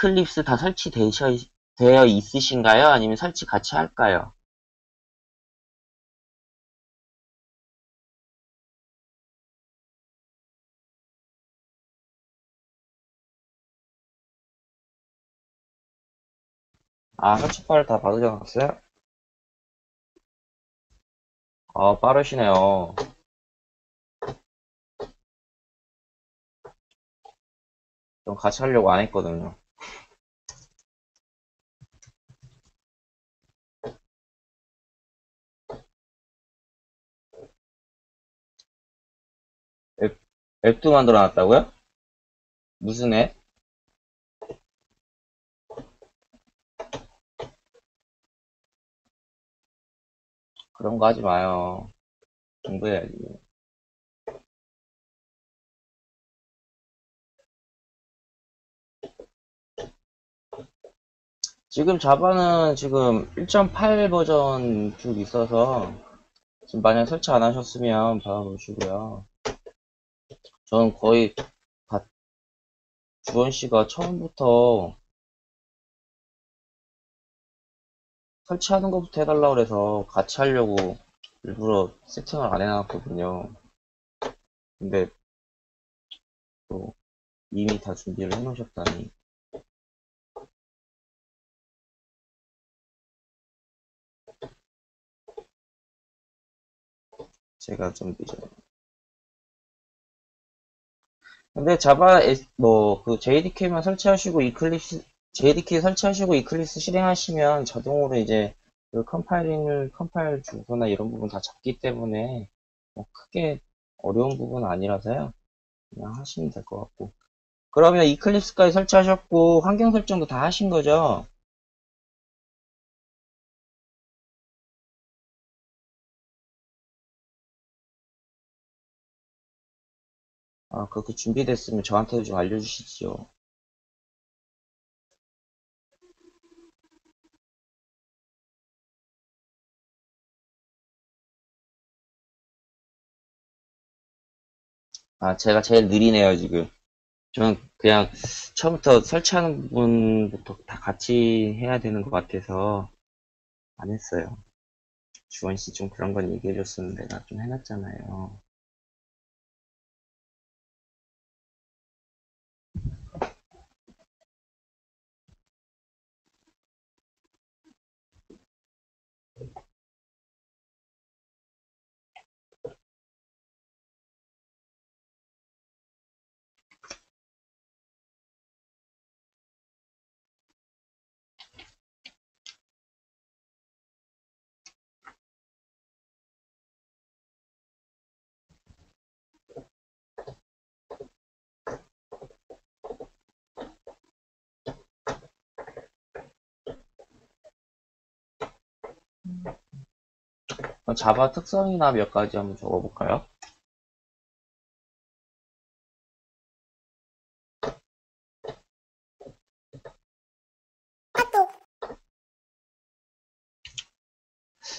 이클립스 다 되어 있으신가요? 아니면 설치 같이 할까요? 아, 설치 파일 다 받으셨어요? 빠르시네요. 좀 같이 하려고 안 했거든요. 앱, 앱도 만들어 놨다고요? 무슨 앱? 그런 거 하지 마요. 공부해야지. 지금 자바는 지금 1.8 버전 쭉 있어서 지금 만약 설치 안 하셨으면 받아보시고요. 저는 거의 다 주원 씨가 처음부터 설치하는 것부터 해달라고 그래서 같이 하려고 일부러 세팅을 안 해놨거든요. 근데 또 이미 다 준비를 해놓으셨다니. 제가 좀 늦어요. 근데 자바 그 JDK만 설치하시고 JDK 설치하시고 이클립스 실행하시면 자동으로 이제 그 컴파일 주소나 이런 부분 다 잡기 때문에 뭐 크게 어려운 부분은 아니라서요. 그냥 하시면 될 것 같고. 그러면 이클립스까지 설치하셨고 환경 설정도 다 하신 거죠? 아, 그렇게 준비됐으면 저한테도 좀 알려주시지요. 아, 제가 제일 느리네요, 지금. 저는 그냥 처음부터 설치하는 부분부터 다 같이 해야 되는 것 같아서 안 했어요. 주원 씨 좀 그런 건 얘기해줬으면 내가 좀 해놨잖아요. 그럼 자바 특성이나 몇 가지 한번 적어볼까요?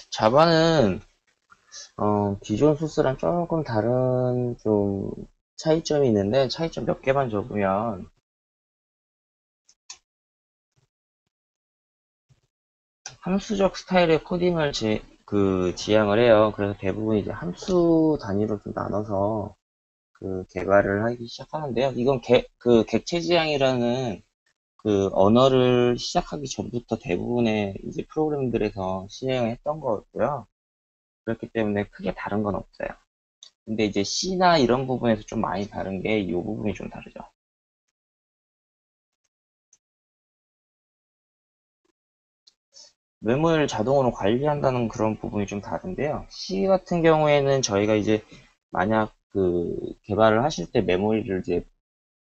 자바는 기존 소스랑 조금 다른 좀 차이점이 있는데 차이점 몇 개만 적으면 함수적 스타일의 코딩을 지향을 해요. 그래서 대부분 이제 함수 단위로 좀 나눠서 그 개발을 하기 시작하는데요. 이건 객체 지향이라는 그 언어를 시작하기 전부터 대부분의 이제 프로그램들에서 시행을 했던 거고요. 그렇기 때문에 크게 다른 건 없어요. 근데 이제 C나 이런 부분에서 좀 많이 다른 게 이 부분이 좀 다르죠. 메모를 자동으로 관리한다는 그런 부분이 좀 다른데요. C 같은 경우에는 저희가 이제 만약 그 개발을 하실 때 메모리를 이제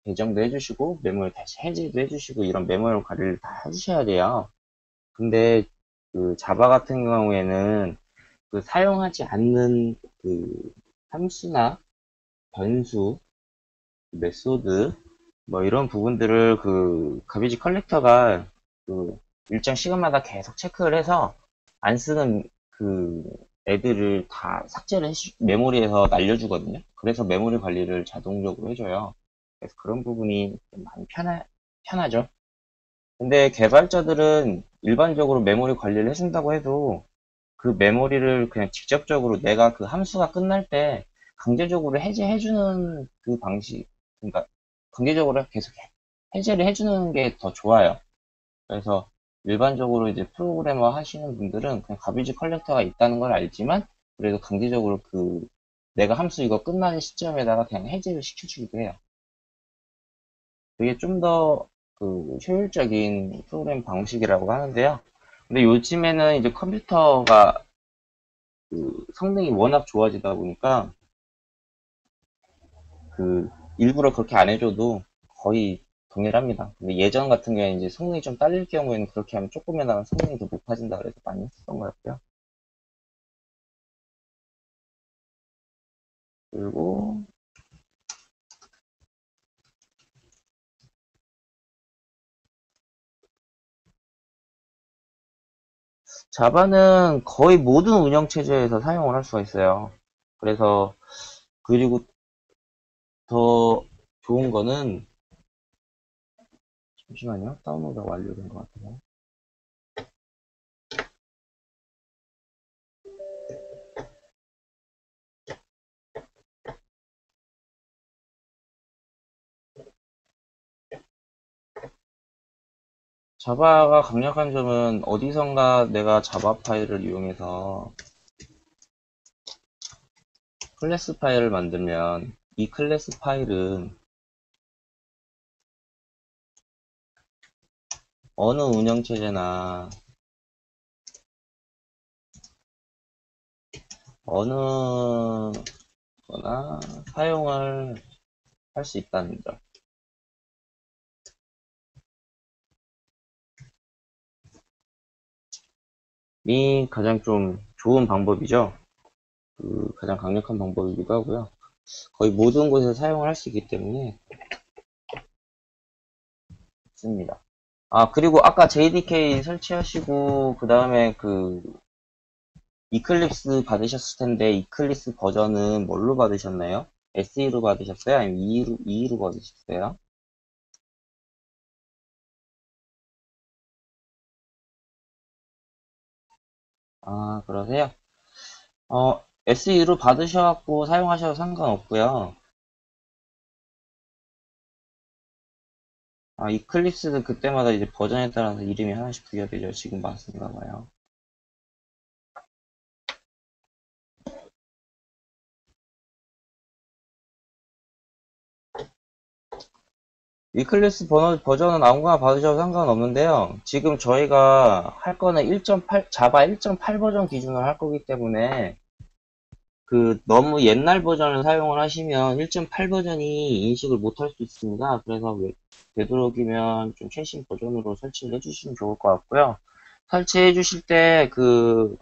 배정도 해주시고 메모리 다시 해제도 해주시고 이런 메모리 관리를 다 해주셔야 돼요. 근데 그 자바 같은 경우에는 그 사용하지 않는 그 함수나 변수, 메소드 뭐 이런 부분들을 그 가비지 컬렉터가 그 일정 시간마다 계속 체크를 해서 안 쓰는 그 애들을 다 메모리에서 날려주거든요. 그래서 메모리 관리를 자동적으로 해줘요. 그래서 그런 부분이 좀 많이 편하죠. 근데 개발자들은 일반적으로 메모리 관리를 해준다고 해도 그 메모리를 그냥 직접적으로 내가 그 함수가 끝날 때 강제적으로 해제해주는 그 방식, 그러니까 강제적으로 계속 해제를 해주는 게 더 좋아요. 그래서 일반적으로 이제 프로그래머 하시는 분들은 그냥 가비지 컬렉터가 있다는 걸 알지만 그래도 강제적으로 그 내가 함수 이거 끝나는 시점에다가 그냥 해제를 시켜주기도 해요. 그게 좀 더 그 효율적인 프로그램 방식이라고 하는데요. 근데 요즘에는 이제 컴퓨터가 그 성능이 워낙 좋아지다 보니까 그 일부러 그렇게 안 해줘도 거의 동일합니다. 근데 예전 같은 경우에 이제 성능이 좀 딸릴 경우에는 그렇게 하면 조금이나마 성능이 더 높아진다 그래서 많이 했었던 것 같고요. 그리고 자바는 거의 모든 운영체제에서 사용을 할 수가 있어요. 그래서 그리고 더 좋은 거는 잠시만요. 다운로드가 완료된 것 같아요. 자바가 강력한 점은 어디선가 내가 자바 파일을 이용해서 클래스 파일을 만들면 이 클래스 파일은 어느 운영체제나 어느 거나 사용을 할 수 있다는 점이 가장 좀 좋은 방법이죠. 그 가장 강력한 방법이기도 하고요. 거의 모든 곳에서 사용을 할 수 있기 때문에 좋습니다. 아, 그리고 아까 JDK 설치하시고 그 다음에 그 이클립스 받으셨을 텐데 이클립스 버전은 뭘로 받으셨나요? SE로 받으셨어요? 아니면 EE로 받으셨어요? 아, 그러세요? SE로 받으셔갖고 사용하셔도 상관없고요. 아, 이클립스는 그때마다 이제 버전에 따라서 이름이 하나씩 부여되죠. 지금 맞습니다 봐요. 이클립스 버전은 아무거나 받으셔도 상관없는데요. 지금 저희가 할 거는 1.8, 자바 1.8 버전 기준으로 할 거기 때문에 그 너무 옛날 버전을 사용을 하시면 1.8 버전이 인식을 못할 수 있습니다. 그래서 되도록이면 좀 최신 버전으로 설치를 해주시면 좋을 것 같고요. 설치해 주실 때 그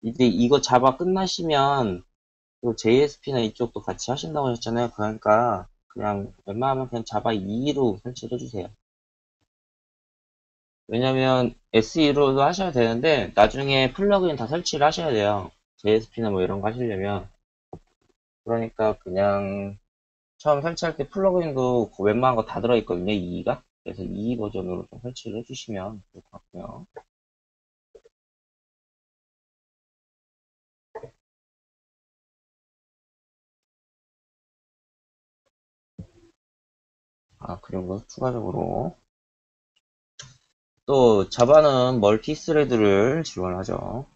이제 이거 자바 끝나시면 또 JSP나 이쪽도 같이 하신다고 하셨잖아요. 그러니까 그냥 웬만하면 그냥 자바 2로 설치를 해주세요. 왜냐면 SE로도 하셔야 되는데 나중에 플러그인 다 설치를 하셔야 돼요. JSP나 뭐 이런 거 하시려면. 그러니까 그냥 처음 설치할 때 플러그인도 그 웬만한 거 다 들어있거든요, 2가. 그래서 2 버전으로 좀 설치를 해주시면 좋을 것 같고요. 아, 그리고 추가적으로 또 자바는 멀티 스레드를 지원하죠.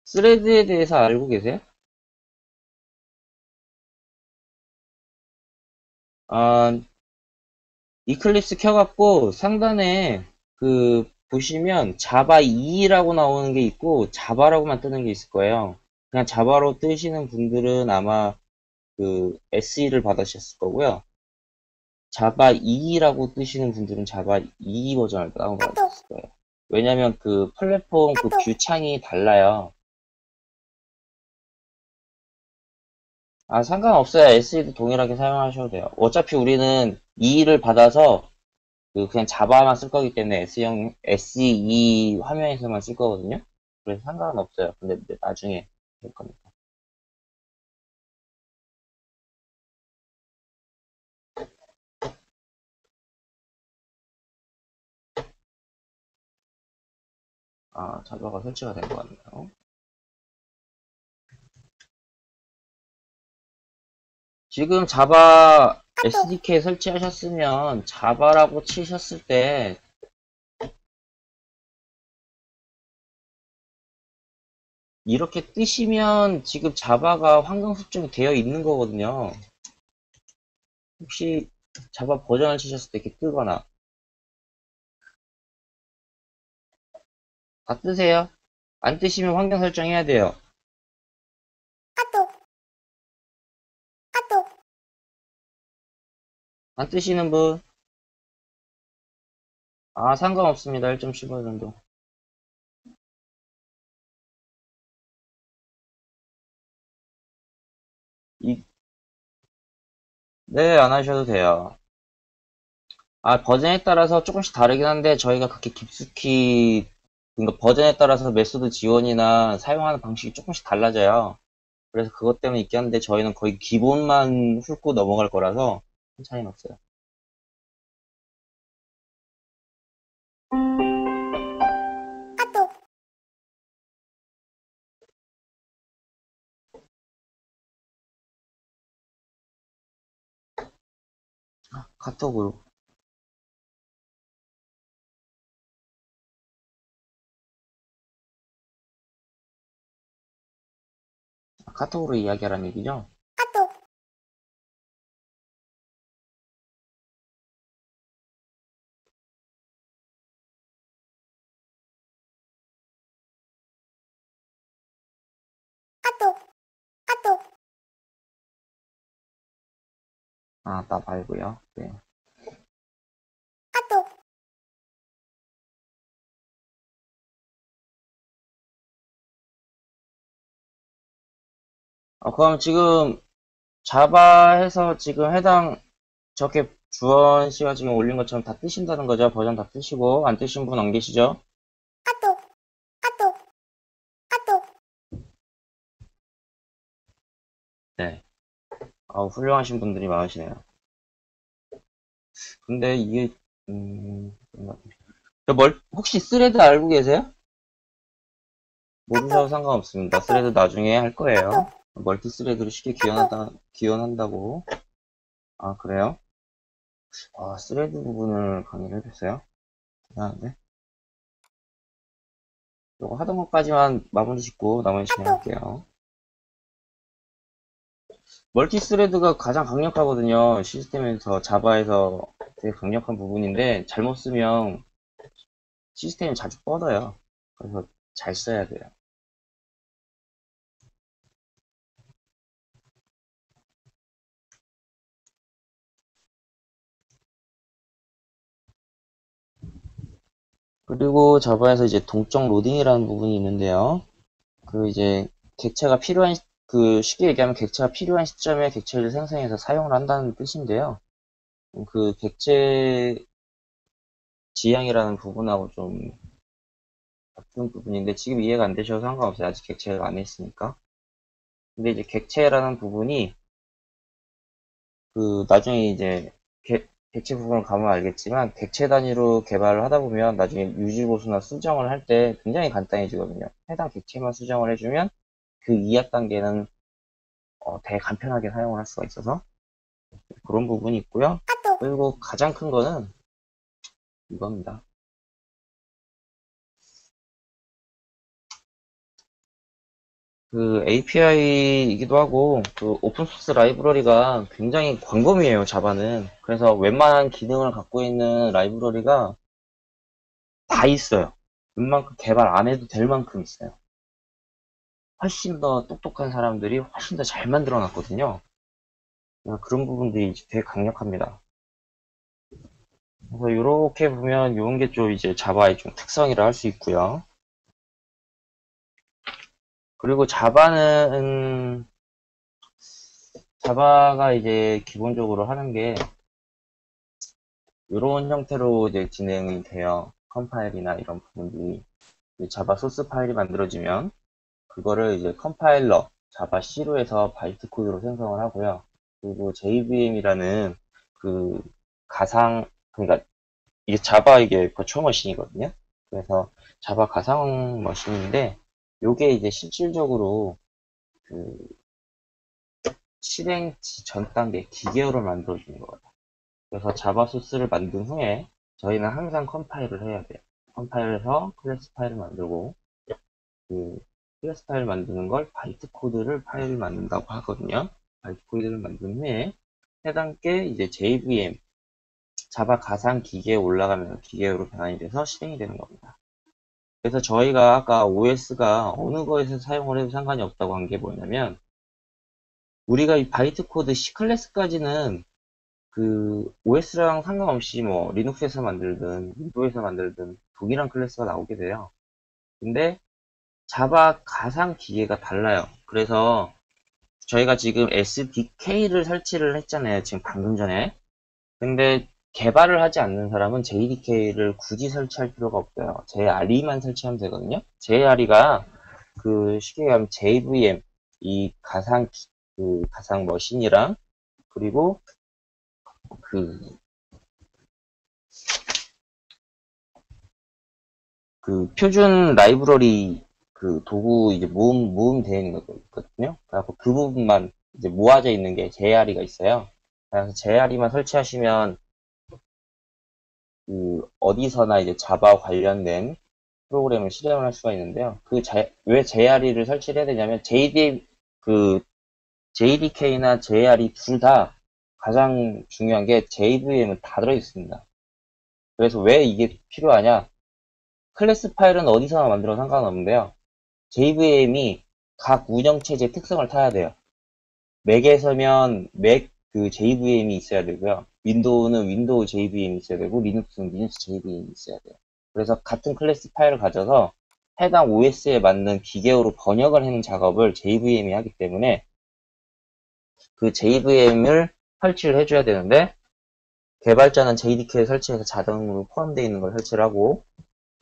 스레드에 대해서 알고 계세요? 아, 이클립스 켜갖고 상단에 그 보시면 자바 2라고 나오는 게 있고 자바라고만 뜨는 게 있을 거예요. 그냥 자바로 뜨시는 분들은 아마 그 SE를 받으셨을 거고요. 자바 2라고 뜨시는 분들은 자바 2 버전을 다운받으셨을 거예요. 왜냐면 그 플랫폼 그 뷰 창이 달라요. 아, 상관없어요. SE도 동일하게 사용하셔도 돼요. 어차피 우리는 2를 받아서 그 그냥 자바만 쓸 거기 때문에 SE 화면에서만 쓸 거거든요. 그래서 상관은 없어요. 근데 나중에 될 겁니다. 자바가 설치가 된 것 같네요. 지금 자바 SDK 설치하셨으면 자바라고 치셨을 때 이렇게 뜨시면 지금 자바가 환경 설정이 되어 있는 거거든요. 혹시 자바 버전을 치셨을 때 이렇게 뜨거나 다 뜨세요? 안 뜨시면 환경 설정해야 돼요. 안 뜨시는 분? 상관없습니다. 1.15 정도. 이, 네, 안 하셔도 돼요. 버전에 따라서 조금씩 다르긴 한데 저희가 그렇게 깊숙이 그러니까 버전에 따라서 메소드 지원이나 사용하는 방식이 조금씩 달라져요. 그래서 그것 때문에 있긴 한데 저희는 거의 기본만 훑고 넘어갈 거라서 큰 차이는 없어요. 카톡으로. 카톡으로 이야기하라는 얘기죠? 나 말고요. 네. 그럼 지금 자바에서 지금 해당 저렇게 주원 씨가 지금 올린 것처럼 다 뜨신다는 거죠? 버전 다 뜨시고 안 뜨신 분 안 계시죠? 네. 훌륭하신 분들이 많으시네요. 근데 이게 혹시 스레드 알고 계세요? 모르셔도 상관없습니다. 스레드 나중에 할 거예요. 멀티 스레드로 쉽게 기원한다고. 그래요? 스레드 부분을 강의를 해줬어요? 대단한데? 이거 하던 것까지만 마무리 짓고 나머지 진행할게요. 멀티 스레드가 가장 강력하거든요. 시스템에서, 자바에서 되게 강력한 부분인데, 잘못 쓰면 시스템이 자주 뻗어요. 그래서 잘 써야 돼요. 그리고 자바에서 이제 동적 로딩이라는 부분이 있는데요. 이제 객체가 필요한, 쉽게 얘기하면 객체가 필요한 시점에 객체를 생성해서 사용을 한다는 뜻인데요. 객체 지향이라는 부분하고 좀 같은 부분인데 지금 이해가 안 되셔도 상관없어요. 아직 객체를 안 했으니까. 근데 이제 객체라는 부분이 나중에 이제 객체 부분을 가면 알겠지만 객체 단위로 개발을 하다 보면 나중에 유지보수나 수정을 할 때 굉장히 간단해지거든요. 해당 객체만 수정을 해주면 그 이하 단계는 되게 간편하게 사용을 할 수가 있어서 그런 부분이 있고요. 그리고 가장 큰 거는 이겁니다. API이기도 하고 오픈소스 라이브러리가 굉장히 광범위해요. 자바는. 그래서 웬만한 기능을 갖고 있는 라이브러리가 다 있어요. 웬만큼 개발 안 해도 될 만큼 있어요. 훨씬 더 똑똑한 사람들이 훨씬 더 잘 만들어 놨거든요. 그런 부분들이 되게 강력합니다. 그래서 이렇게 보면 이런 게 좀 이제 자바의 좀 특성이라 할 수 있고요. 그리고 자바가 이제 기본적으로 하는 게 이런 형태로 이제 진행이 돼요. 컴파일이나 이런 부분들이 자바 소스 파일이 만들어지면 그거를 이제 컴파일러 자바 C로 해서 바이트 코드로 생성을 하고요. 그리고 JVM이라는 그 가상 그러니까 이게 자바 이게 버추얼 머신이거든요. 그래서 자바 가상 머신인데, 요게 이제 실질적으로 그 실행 전 단계 기계어를 만들어주는 거예요. 그래서 자바 소스를 만든 후에 저희는 항상 컴파일을 해야 돼요. 컴파일해서 클래스 파일을 만들고, 그 클래스 파일 만드는 걸 바이트 코드를 파일을 만든다고 하거든요. 바이트 코드를 만든 후에 해당 게 이제 JVM, 자바 가상 기계에 올라가면서 기계어로 변환이 돼서 실행이 되는 겁니다. 그래서 저희가 아까 OS가 어느 거에서 사용을 해도 상관이 없다고 한 게 뭐냐면, 우리가 이 바이트 코드 C 클래스까지는 그 OS랑 상관없이 뭐 리눅스에서 만들든 윈도우에서 만들든 동일한 클래스가 나오게 돼요. 근데 자바 가상 기계가 달라요. 그래서 저희가 지금 SDK를 설치를 했잖아요. 지금 방금 전에. 근데 개발을 하지 않는 사람은 JDK를 굳이 설치할 필요가 없어요. JRE만 설치하면 되거든요. JRE가 그 쉽게 말하면 JVM, 이 그 가상 머신이랑 그리고 그, 그 표준 라이브러리 그 도구 이제 모음되어 있는 거 있거든요. 그래서 그 부분만 이제 모아져 있는 게 JRE가 있어요. 그래서 JRE만 설치하시면 그 어디서나 이제 자바 관련된 프로그램을 실행을 할 수가 있는데요. 왜 JRE를 설치를 해야 되냐면 그 JDK나 JRE 둘 다 가장 중요한 게 JVM은 다 들어있습니다. 그래서 왜 이게 필요하냐? 클래스 파일은 어디서나 만들어 상관없는데요. JVM이 각 운영체제 특성을 타야 돼요. 맥에서면 맥 그 JVM이 있어야 되고요. 윈도우는 윈도우 JVM이 있어야 되고, 리눅스는 리눅스 JVM이 있어야 돼요. 그래서 같은 클래스 파일을 가져서 해당 OS에 맞는 기계어로 번역을 하는 작업을 JVM이 하기 때문에 그 JVM을 설치를 해줘야 되는데, 개발자는 JDK에 설치해서 자동으로 포함되어 있는 걸 설치를 하고,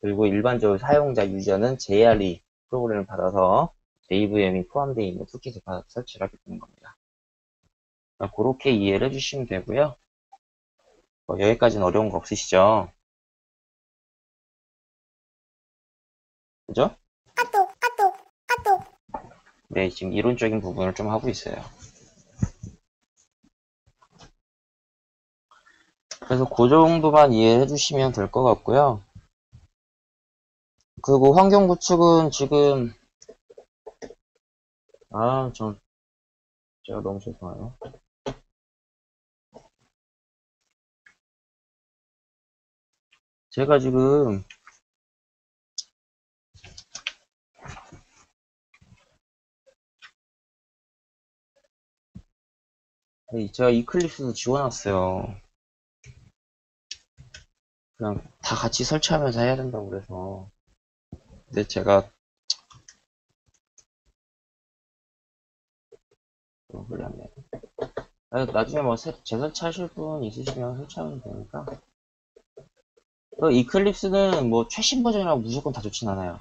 그리고 일반적으로 사용자 유저는 JRE 프로그램을 받아서 JVM이 포함되어 있는 툴킷을 받아서 설치를 하게 되는 겁니다. 그렇게 이해를 해주시면 되고요. 여기까지는 어려운 거 없으시죠? 그죠? 네, 지금 이론적인 부분을 좀 하고 있어요. 그래서 그 정도만 이해해 주시면 될 것 같고요. 그리고 환경 구축은 지금, 제가 너무 죄송해요. 제가 지금, 제가 이클립스도 지워놨어요. 그냥 다 같이 설치하면서 해야 된다고 그래서. 근데 제가, 그랬네. 나중에 뭐 재설치하실 분 있으시면 설치하면 되니까. 이클립스는 뭐 최신 버전이라고 무조건 다 좋진 않아요.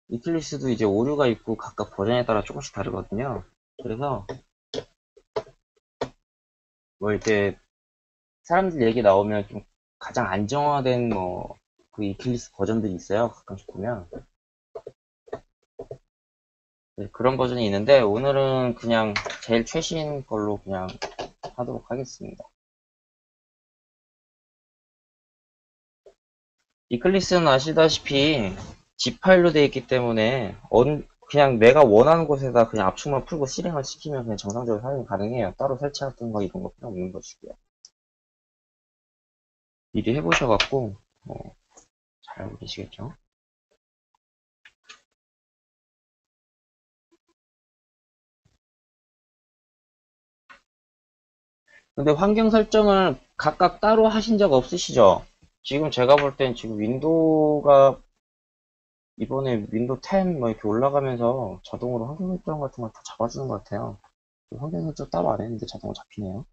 이클립스도 이제 오류가 있고 각각 버전에 따라 조금씩 다르거든요. 그래서 뭐 이렇게 사람들 얘기 나오면 좀 가장 안정화된 뭐 그 이클립스 버전들이 있어요. 가끔씩 보면. 네, 그런 버전이 있는데 오늘은 그냥 제일 최신 걸로 그냥 하도록 하겠습니다. 이클립스는 아시다시피 zip 파일로 되어 있기 때문에 그냥 내가 원하는 곳에다 그냥 압축만 풀고 실행을 시키면 그냥 정상적으로 사용이 가능해요. 따로 설치하던 거 이런 거 필요 없는 것이고요. 미리 해보셔갖고 잘 알고 계시겠죠? 근데 환경 설정을 각각 따로 하신 적 없으시죠? 지금 제가 볼 땐 지금 윈도우가 이번에 윈도우 10 뭐 이렇게 올라가면서 자동으로 환경 설정 같은 걸 다 잡아주는 것 같아요. 환경 설정 따로 안 했는데 자동으로 잡히네요.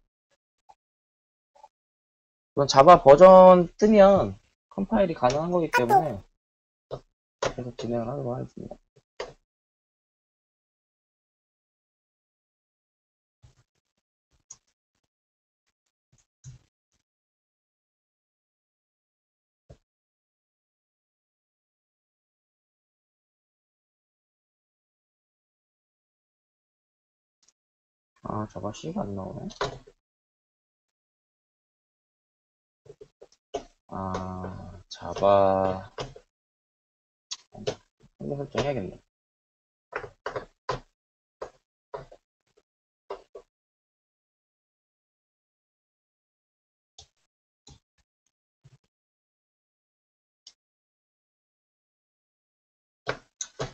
이건 자바 버전 뜨면 컴파일이 가능한 거기 때문에 계속 진행을 하도록 하겠습니다. 아, 자바 C가 안 나오네. 아, 자바, 한번 설정해야겠네.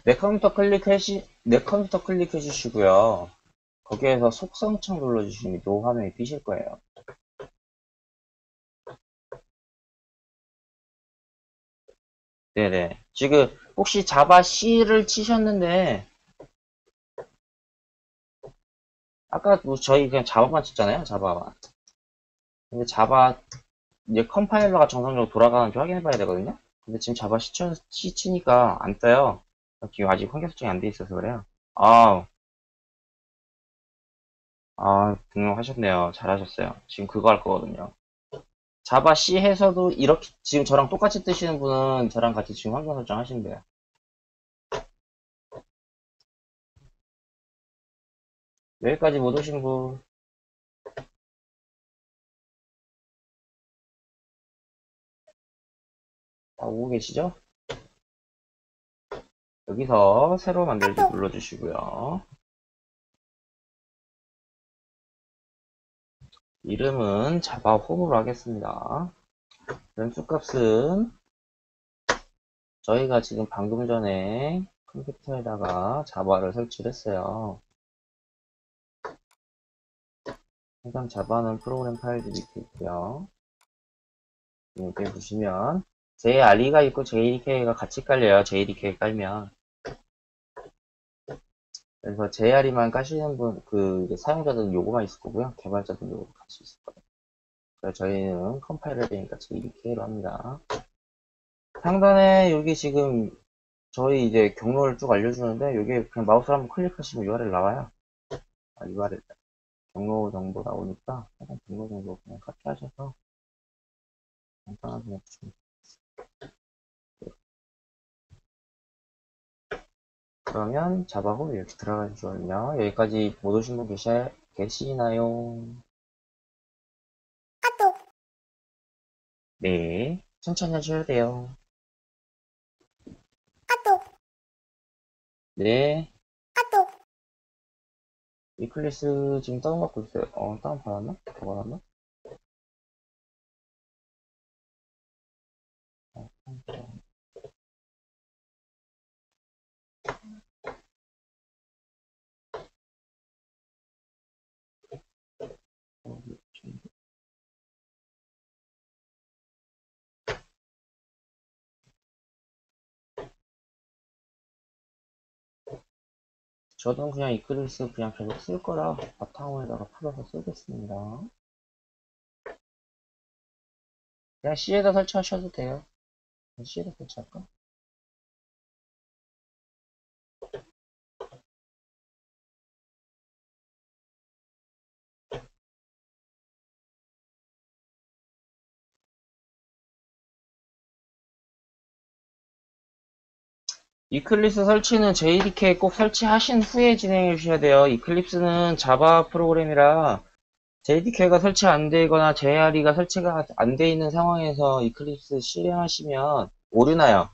내 컴퓨터 클릭해 주시고요. 거기에서 속성창 눌러주시면 이 화면이 뜨실 거예요. 네네. 지금 혹시 자바 C를 치셨는데, 아까 뭐 저희 그냥 자바만 쳤잖아요. 자바만. 근데 자바, 이제 컴파일러가 정상적으로 돌아가는지 확인해 봐야 되거든요. 근데 지금 자바 C 치니까 안 떠요. 지금 아직 환경 설정이 안 돼 있어서 그래요. 아, 등록하셨네요. 잘하셨어요. 지금 그거 할 거거든요. 자바 C 해서도 이렇게, 지금 저랑 똑같이 뜨시는 분은 저랑 같이 지금 환경 설정 하시면 돼요. 여기까지 못 오신 분, 다 오고 계시죠? 여기서 새로 만들기 눌러주시고요. 이름은 자바 홈으로 하겠습니다. 연수값은 저희가 지금 방금 전에 컴퓨터에다가 자바를 설치를 했어요. 해당 자바는 프로그램 파일들이 밑에 있고요. 여기 보시면 JRE가 있고 JDK가 같이 깔려요. JDK 깔면. 그래서 JRE만 까시는 분, 사용자들은 요거만 있을 거고요. 개발자들은 요거 같이 있을 거예요. 그래서 저희는 컴파일을 되니까 JDK로 합니다. 상단에 여기 지금 저희 이제 경로를 쭉 알려주는데 여기 그냥 마우스를 한번 클릭하시면 URL 나와요. URL 경로 정보 나오니까 해당 경로 정보 그냥 카피하셔서 간단하게 해주시면 돼요. 그러면 자바 홈 이렇게 들어가시거든요. 여기까지 못 오신 분 계시나요? 네, 천천히 하셔야 돼요. 네, 이클리스 지금 다운받고 있어요. 다운받았나? 더 받았나? 저도 그냥 이클리스 그냥 계속 쓸 거라 바탕화에다가 풀어서 쓰겠습니다. 그냥 C에다 설치하셔도 돼요. C에다 설치할까? 이클립스 설치는 JDK 꼭 설치하신 후에 진행해 주셔야 돼요. 이클립스는 자바 프로그램이라 JDK가 설치 안 되거나 JRE가 설치가 안 돼 있는 상황에서 이클립스 실행하시면 오류나요.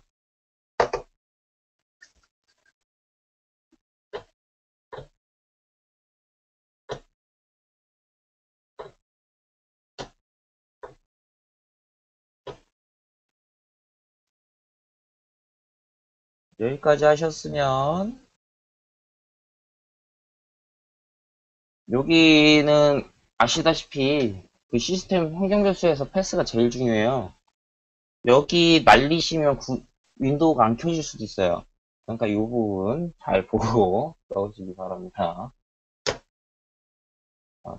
여기까지 하셨으면 여기는 아시다시피 그 시스템 환경 접수에서 패스가 제일 중요해요. 여기 말리시면 윈도우가 안 켜질 수도 있어요. 그러니까 이 부분 잘 보고 넣으시기 바랍니다.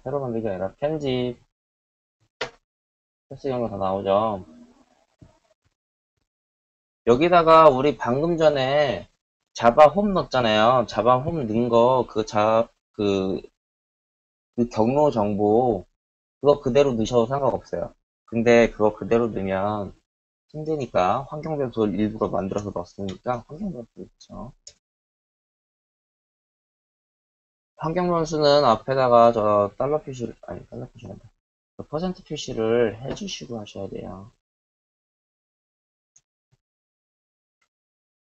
새로 만들기 아니라 편집, 패스 이런 거 다 나오죠. 여기다가 우리 방금 전에 자바 홈 넣었잖아요. 자바 홈 넣은 거, 그 경로 정보, 그거 그대로 넣으셔도 상관없어요. 근데 그거 그대로 넣으면 힘드니까 환경 변수를 일부러 만들어서 넣었으니까 환경 변수 있죠. 환경 변수는 앞에다가 저 달러 표시를, 아니, 달러 표시란다. 저 퍼센트 표시를 해주시고 하셔야 돼요.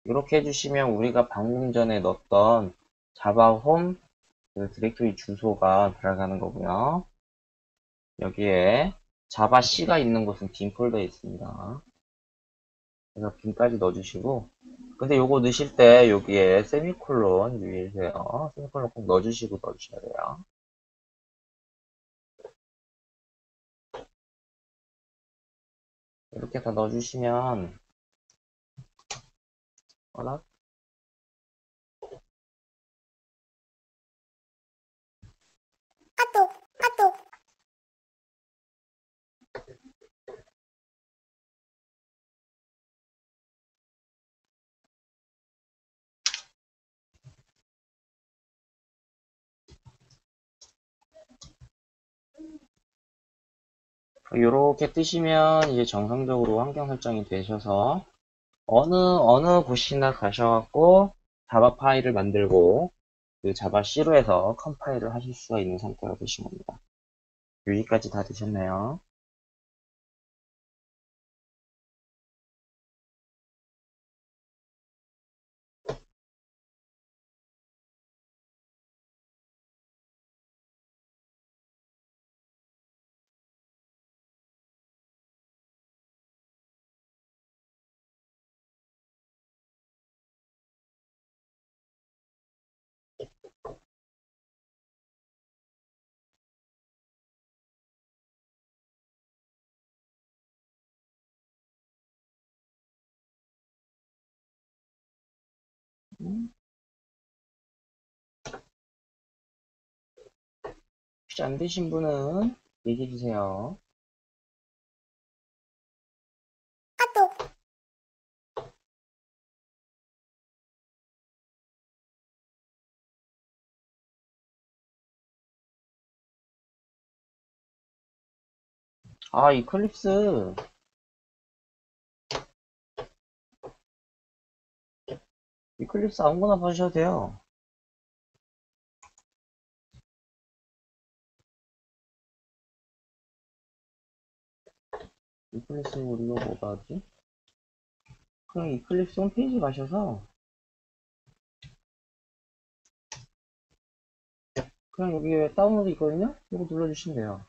이렇게 해주시면 우리가 방금 전에 넣었던 자바 홈 그 디렉토리 주소가 들어가는 거고요. 여기에 자바 C가 있는 곳은 빔 폴더에 있습니다. 그래서 빔까지 넣어주시고, 근데 요거 넣으실 때 여기에 세미콜론 유의해주세요. 세미콜론 꼭 넣어주시고 넣어주셔야 돼요. 이렇게 다 넣어주시면, 어라? 이렇게 뜨시면 이제 정상적으로 환경 설정이 되셔서 어느 곳이나 가셔갖고 자바 파일을 만들고 그 자바 C로 해서 컴파일을 하실 수가 있는 상태가 되신 겁니다. 여기까지 다 되셨나요? 혹시 안 되신 분은 얘기해 주세요. 아, 이클립스 아무거나 봐주셔도 돼요. 이클립스 우리가 뭐가 하지? 그냥 이클립스 홈페이지 가셔서 그냥 여기에 다운로드 있거든요? 이거 눌러주시면 돼요.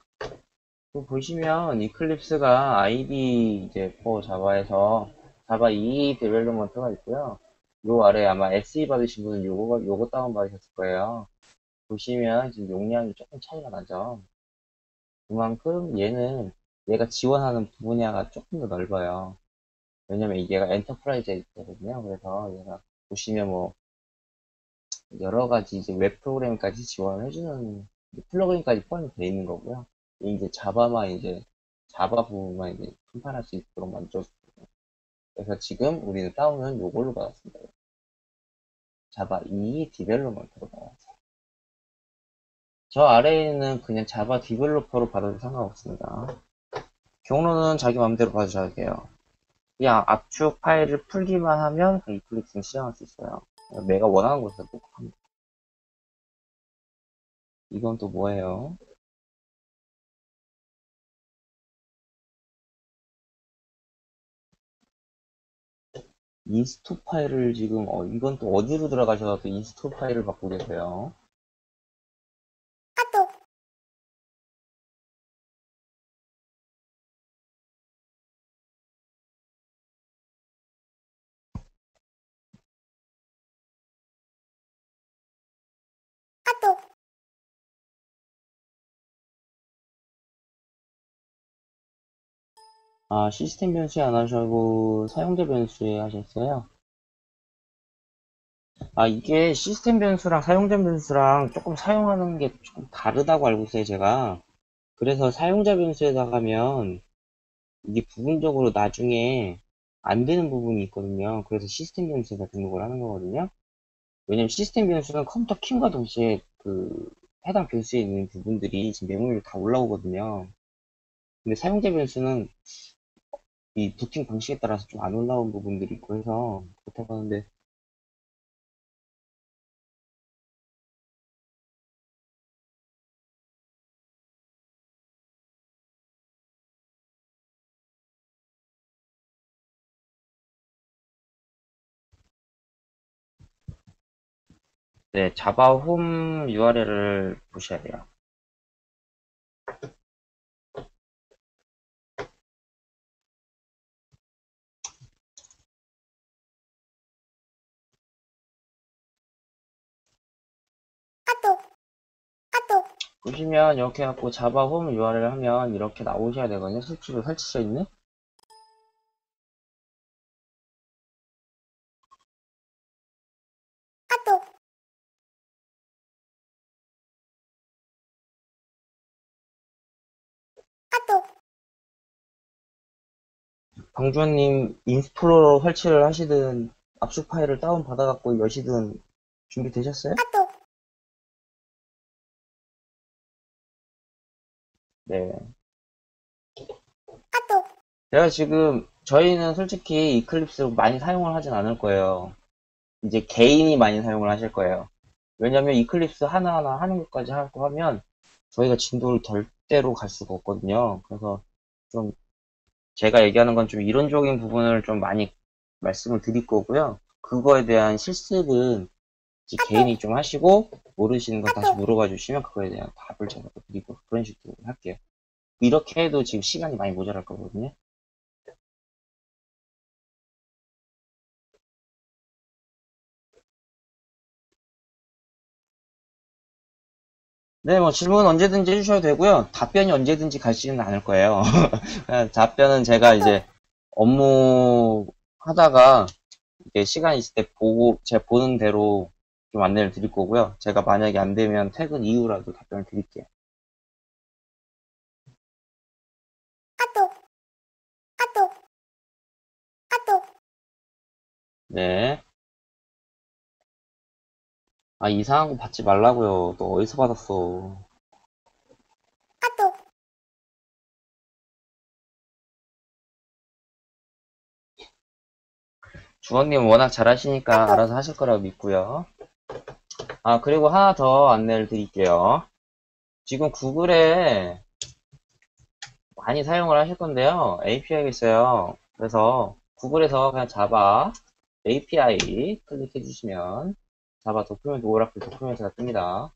이거 보시면 이클립스가 아이디 이제 for 자바에서 자바 2 데벨롭먼트가 있고요. 요 아래 아마 SE 받으신 분은 요거 다운 받으셨을 거예요. 보시면 지금 용량이 조금 차이가 나죠. 그만큼 얘가 지원하는 분야가 조금 더 넓어요. 왜냐면 얘가 엔터프라이즈 에디터거든요. 그래서 얘가 보시면 뭐 여러 가지 이제 웹 프로그램까지 지원을 해주는 플러그인까지 포함이 되어 있는 거고요. 이제 자바 부분만 이제 분판할 수 있도록 만들어줬거든요. 그래서 지금 우리는 다운은 요걸로 받았습니다. 자바 2 디벨로먼트로 받았어요. 저 아래에는 그냥 자바 디벨로퍼로 받아도 상관없습니다. 경로는 자기 마음대로 봐주셔야 돼요. 그냥 압축 파일을 풀기만 하면 그 이클립스는 실행할 수 있어요. 내가 원하는 곳에서 꼭 합니다. 이건 또 뭐예요? 인스토 파일을 지금 이건 또 어디로 들어가셔서 또 인스토 파일을 받고 계세요? 아, 시스템 변수에 안 하시고 사용자 변수에 하셨어요? 아, 이게 시스템 변수랑 사용자 변수랑 조금 사용하는 게 조금 다르다고 알고 있어요, 제가. 그래서 사용자 변수에다 가면 이게 부분적으로 나중에 안 되는 부분이 있거든요. 그래서 시스템 변수에다 등록을 하는 거거든요. 왜냐면 시스템 변수는 컴퓨터 킴과 동시에 그 해당 변수에 있는 부분들이 지금 메모리로 다 올라오거든요. 근데 사용자 변수는 이 부팅 방식에 따라서 좀 안 올라온 부분들이 있고 해서 그렇다고 하는데 네, 자바 홈 URL을 보셔야 돼요. 보시면 이렇게 해갖고 자바 홈 URL 하면 이렇게 나오셔야 되거든요. 실제로 설치되어 있는. 방주원님 인스톨러로 설치를 하시든 압축 파일을 다운 받아갖고 여시든 준비되셨어요? 네. 제가 지금 저희는 솔직히 이클립스 많이 사용을 하진 않을 거예요. 이제 개인이 많이 사용을 하실 거예요. 왜냐면 이클립스 하나하나 하는 것까지 하고 하면 저희가 진도를 절대로 갈 수가 없거든요. 그래서 좀 제가 얘기하는 건 좀 이론적인 부분을 좀 많이 말씀을 드릴 거고요. 그거에 대한 실습은 이제 개인이 좀 하시고 모르시는 거 다시 물어봐 주시면 그거에 대한 답을 제가 또 드리고 그런 식으로 할게요. 이렇게 해도 지금 시간이 많이 모자랄 거거든요. 네, 뭐 질문 언제든지 해주셔도 되고요. 답변이 언제든지 가시지는 않을 거예요. 답변은 제가 이제 업무 하다가 이게 시간 있을 때 보고 제가 보는 대로 좀 안내를 드릴 거고요. 제가 만약에 안 되면 퇴근 이후라도 답변을 드릴게요. 네. 아, 이상한 거 받지 말라고요. 너 어디서 받았어? 주원님 워낙 잘하시니까 알아서 하실 거라고 믿고요. 아, 그리고 하나 더 안내를 드릴게요. 지금 구글에 많이 사용을 하실 건데요. API가 있어요. 그래서 구글에서 그냥 자바 API 클릭해 주시면 자바 도큐멘트 오라클 도큐멘트가 뜹니다.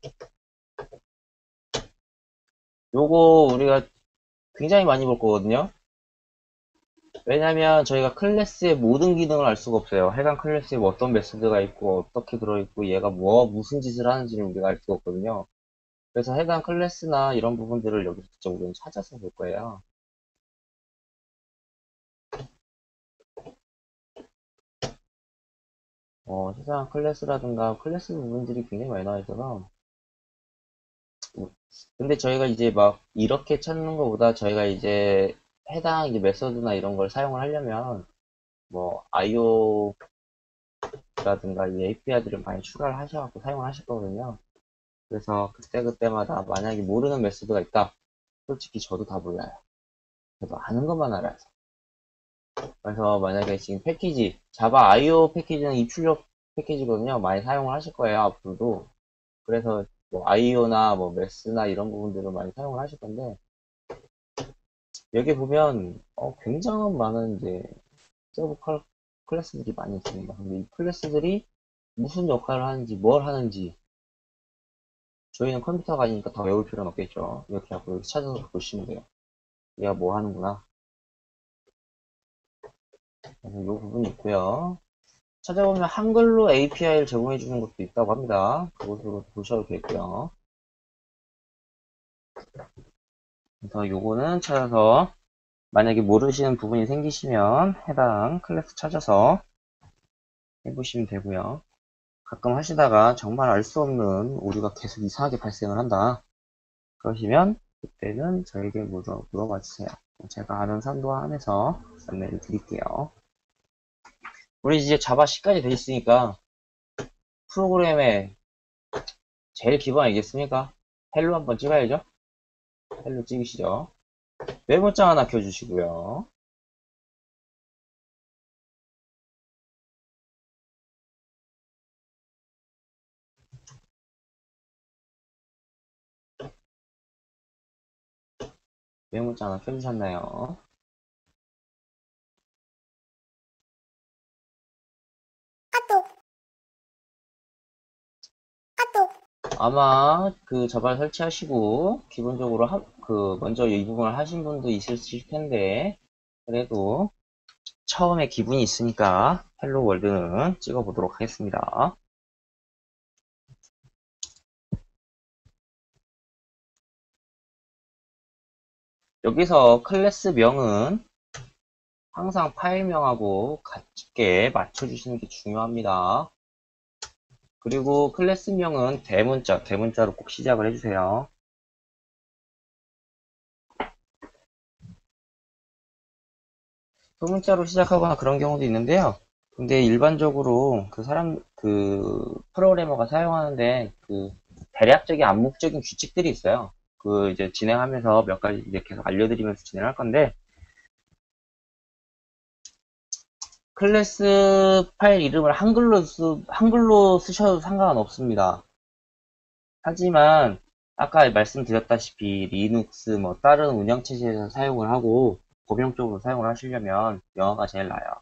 요거 우리가 굉장히 많이 볼 거거든요. 왜냐면 저희가 클래스의 모든 기능을 알 수가 없어요. 해당 클래스에 뭐 어떤 메소드가 있고 어떻게 들어있고 얘가 무슨 짓을 하는지를 우리가 알 수가 없거든요. 그래서 해당 클래스나 이런 부분들을 여기서 직접 우리는 찾아서 볼 거예요. 해당 클래스라든가 클래스 부분들이 굉장히 많이 나와 있어서 근데 저희가 이제 막 이렇게 찾는 것보다 저희가 이제 해당 이제 메소드나 이런 걸 사용을 하려면 뭐 IO라든가 이 API들을 많이 추가를 하셔갖고 사용을 하실 거거든요. 그래서 그때그때마다 만약에 모르는 메소드가 있다. 솔직히 저도 다 몰라요. 저도 아는 것만 알아요. 그래서 만약에 지금 패키지, 자바 IO 패키지는 입출력 패키지거든요. 많이 사용을 하실 거예요, 앞으로도. 그래서 뭐 IO나 뭐 메스나 이런 부분들을 많이 사용을 하실 건데, 여기 보면 굉장히 많은 이제 서브 클래스들이 많이 있습니다. 근데 이 클래스들이 무슨 역할을 하는지, 뭘 하는지, 저희는 컴퓨터가 아니니까 다 외울 필요는 없겠죠. 이렇게 하고 여기 찾아서 보시면 돼요. 얘가 뭐 하는구나. 그래서 이 부분이 있고요. 찾아보면 한글로 API를 제공해 주는 것도 있다고 합니다. 그것으로 보셔도 되고요. 그래서 요거는 찾아서 만약에 모르시는 부분이 생기시면 해당 클래스 찾아서 해보시면 되고요. 가끔 하시다가 정말 알 수 없는 오류가 계속 이상하게 발생을 한다. 그러시면 그때는 저에게 물어봐 주세요. 제가 아는 선도 안에서 안내를 드릴게요. 우리 이제 자바 10까지 돼 있으니까 프로그램의 제일 기본 아니겠습니까? 헬로 한번 찍어야죠. 헬로 찍으시죠. 메모장 하나 켜주시고요. 메모장 하나 켜주셨나요? 아마 그 자바를 설치하시고 기본적으로 먼저 이 부분을 하신 분도 있으실 텐데 그래도 처음에 기분이 있으니까 헬로 월드는 찍어보도록 하겠습니다. 여기서 클래스명은 항상 파일명하고 같게 맞춰주시는 게 중요합니다. 그리고 클래스명은 대문자로 꼭 시작을 해주세요. 소문자로 시작하거나 그런 경우도 있는데요. 근데 일반적으로 그 프로그래머가 사용하는데 그 대략적인 암묵적인 규칙들이 있어요. 그 이제 진행하면서 몇 가지 이제 계속 알려드리면서 진행할 건데, 클래스 파일 이름을 한글로 쓰셔도 상관은 없습니다. 하지만 아까 말씀드렸다시피 리눅스 뭐 다른 운영체제에서 사용을 하고 범용적으로 사용을 하시려면 영어가 제일 나아요.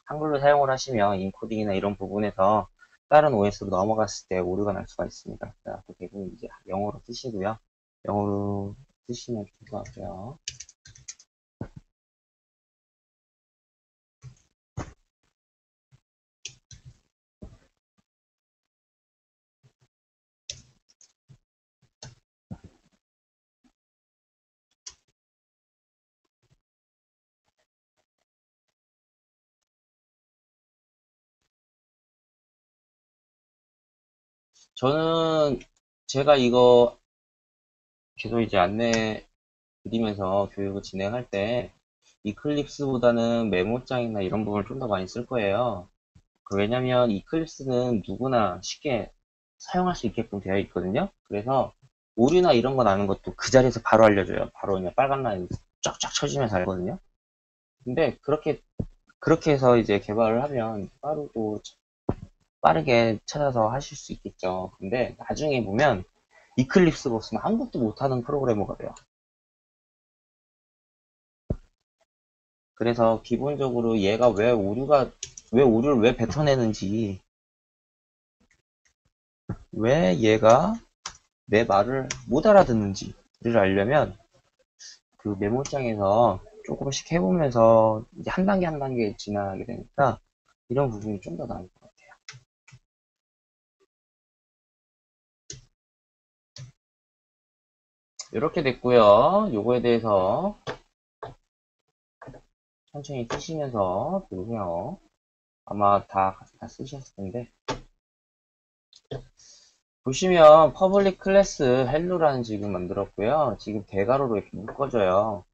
한글로 사용을 하시면 인코딩이나 이런 부분에서 다른 OS로 넘어갔을 때 오류가 날 수가 있습니다. 그래서 대부분 이제 영어로 쓰시고요. 영어로 쓰시면 좋을 것 같고요. 저는 제가 이거 계속 이제 안내 드리면서 교육을 진행할 때 이클립스보다는 메모장이나 이런 부분을 좀 더 많이 쓸 거예요. 왜냐면 이클립스는 누구나 쉽게 사용할 수 있게끔 되어 있거든요. 그래서 오류나 이런 거 나는 것도 그 자리에서 바로 알려줘요. 바로 그냥 빨간 라인 쫙쫙 쳐지면서 알거든요. 근데 그렇게 해서 이제 개발을 하면 빠르게 찾아서 하실 수 있겠죠. 근데 나중에 보면 이클립스가 없으면 아무것도 못하는 프로그래머가 돼요. 그래서 기본적으로 얘가 왜 오류를 왜 뱉어내는지, 왜 얘가 내 말을 못 알아듣는지를 알려면 그 메모장에서 조금씩 해보면서 이제 한 단계 한 단계 진행하게 되니까 이런 부분이 좀 더 나을 것 같아요. 이렇게 됐고요. 요거에 대해서 천천히 쓰시면서 보세요. 아마 다 쓰셨을 텐데 보시면 퍼블릭 클래스 헬로라는 지금 만들었고요. 지금 대괄호로 이렇게 묶어줘요.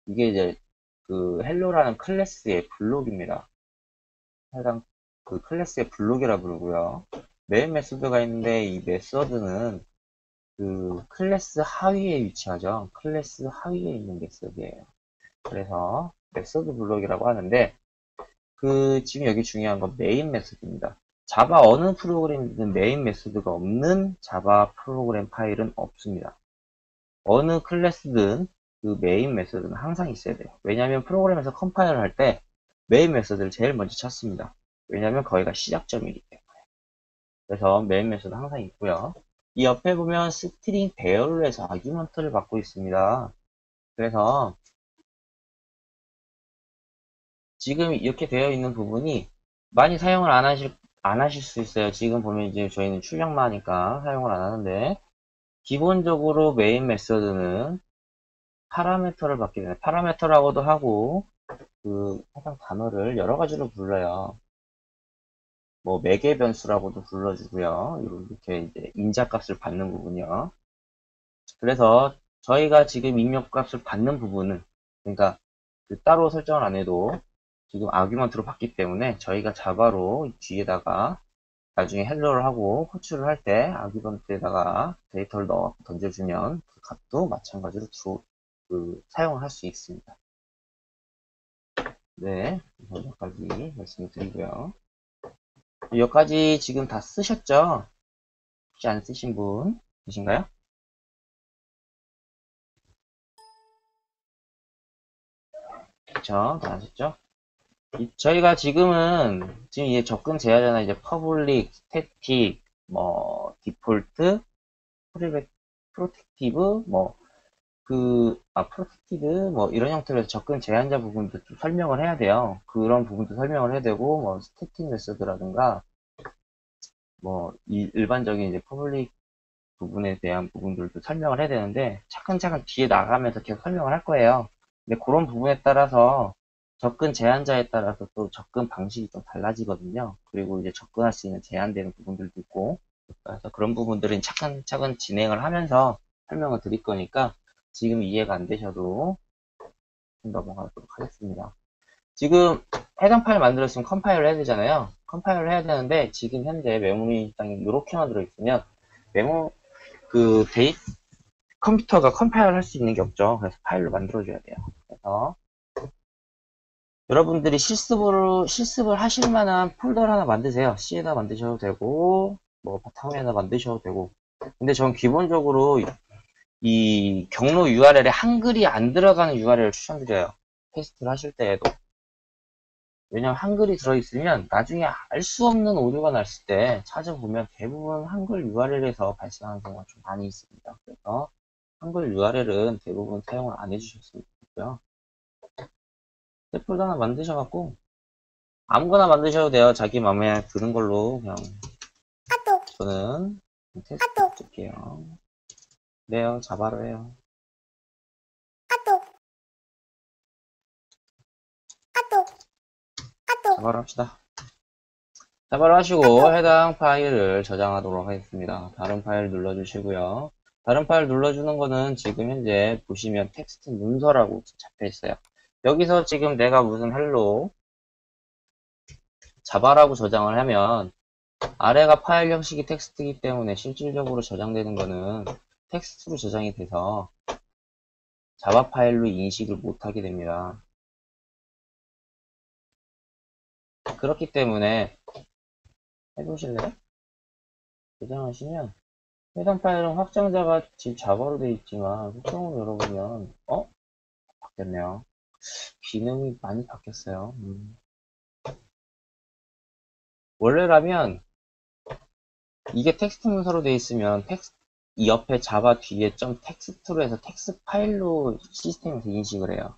이게 이제 그 헬로라는 클래스의 블록입니다. 해당 그 클래스의 블록이라 부르고요. 메인 메소드가 있는데 이 메소드는 그 클래스 하위에 위치하죠. 클래스 하위에 있는 메소드예요. 그래서 메소드 블록이라고 하는데 그 지금 여기 중요한 건 메인 메소드입니다. 자바 어느 프로그램이든 메인 메소드가 없는 자바 프로그램 파일은 없습니다. 어느 클래스든 그 메인 메소드는 항상 있어야 돼요. 왜냐하면 프로그램에서 컴파일을 할 때 메인 메소드를 제일 먼저 찾습니다. 왜냐하면 거기가 시작점이기 때문에. 그래서 메인 메소드 항상 있고요. 이 옆에 보면 스트링 배열로 해서 아규먼트를 받고 있습니다. 그래서 지금 이렇게 되어 있는 부분이 많이 사용을 안 하실 수 있어요. 지금 보면 이제 저희는 출력만 하니까 사용을 안 하는데, 기본적으로 메인 메서드는 파라메터를 받게 되는, 파라메터라고도 하고, 그 해당 단어를 여러 가지로 불러요. 뭐 매개 변수라고도 불러주고요. 이렇게 이제 인자값을 받는 부분이요. 그래서 저희가 지금 입력값을 받는 부분은, 그러니까 그 따로 설정을 안 해도 지금 아규먼트로 받기 때문에 저희가 자바로 뒤에다가 나중에 헬로를 하고 호출을 할 때 아규먼트에다가 데이터를 넣어 던져주면 그 값도 마찬가지로 사용을 할 수 있습니다. 네, 여기까지 말씀을 드리고요. 여기까지 지금 다 쓰셨죠? 혹시 안 쓰신 분 계신가요? 그쵸, 다 하셨죠? 저희가 지금 이제 접근 제하잖아. 이제 퍼블릭, 스태틱, 뭐 디폴트, 프로텍티브, 프로텍티드, 이런 형태로 해서 접근 제한자 부분도 좀 설명을 해야 돼요. 그런 부분도 설명을 해야 되고, 스태틱 메소드라든가, 이 일반적인 이제 퍼블릭 부분에 대한 부분들도 설명을 해야 되는데, 차근차근 뒤에 나가면서 계속 설명을 할 거예요. 근데 그런 부분에 따라서 접근 제한자에 따라서 또 접근 방식이 좀 달라지거든요. 그리고 이제 접근할 수 있는 제한되는 부분들도 있고, 그래서 그런 부분들은 차근차근 진행을 하면서 설명을 드릴 거니까 지금 이해가 안 되셔도 넘어가도록 하겠습니다. 지금 해당 파일 만들었으면 컴파일을 해야 되잖아요. 컴파일을 해야 되는데 지금 현재 메모리 땅이 이렇게만 들어있으면 메모 그 데이 컴퓨터가 컴파일을 할 수 있는 게 없죠. 그래서 파일로 만들어줘야 돼요. 그래서 여러분들이 실습을 하실 만한 폴더를 하나 만드세요. C에다 만드셔도 되고, 바탕에다 만드셔도 되고. 근데 전 기본적으로 이 경로 URL에 한글이 안 들어가는 URL을 추천드려요. 테스트를 하실 때에도. 왜냐면 한글이 들어있으면 나중에 알 수 없는 오류가 났을 때 찾아보면 대부분 한글 URL에서 발생하는 경우가 좀 많이 있습니다. 그래서 한글 URL은 대부분 사용을 안 해주셨으면 좋겠고요. 폴더 하나 만드셔갖고 아무거나 만드셔도 돼요. 자기 마음에 드는 걸로 그냥. 저는 테스트 해볼게요. 네요, 자바로 해요. 자바로 합시다. 자바로 하시고 해당 파일을 저장하도록 하겠습니다. 다른 파일 눌러주시고요. 다른 파일 눌러주는 거는 지금 현재 보시면 텍스트 문서라고 잡혀 있어요. 여기서 지금 내가 무슨 헬로 자바라고 저장을 하면 아래가 파일 형식이 텍스트이기 때문에 실질적으로 저장되는 거는 텍스트로 저장이 돼서 자바 파일로 인식을 못하게 됩니다. 그렇기 때문에 해보실래요? 저장하시면 해당 파일은 확장자가 집 자바로 되어 있지만 속성을 열어보면 바뀌었네요. 기능이 많이 바뀌었어요. 원래라면 이게 텍스트 문서로 되어 있으면 이 옆에 자바 뒤에 점 텍스트로 해서 텍스트 파일로 시스템에서 인식을 해요.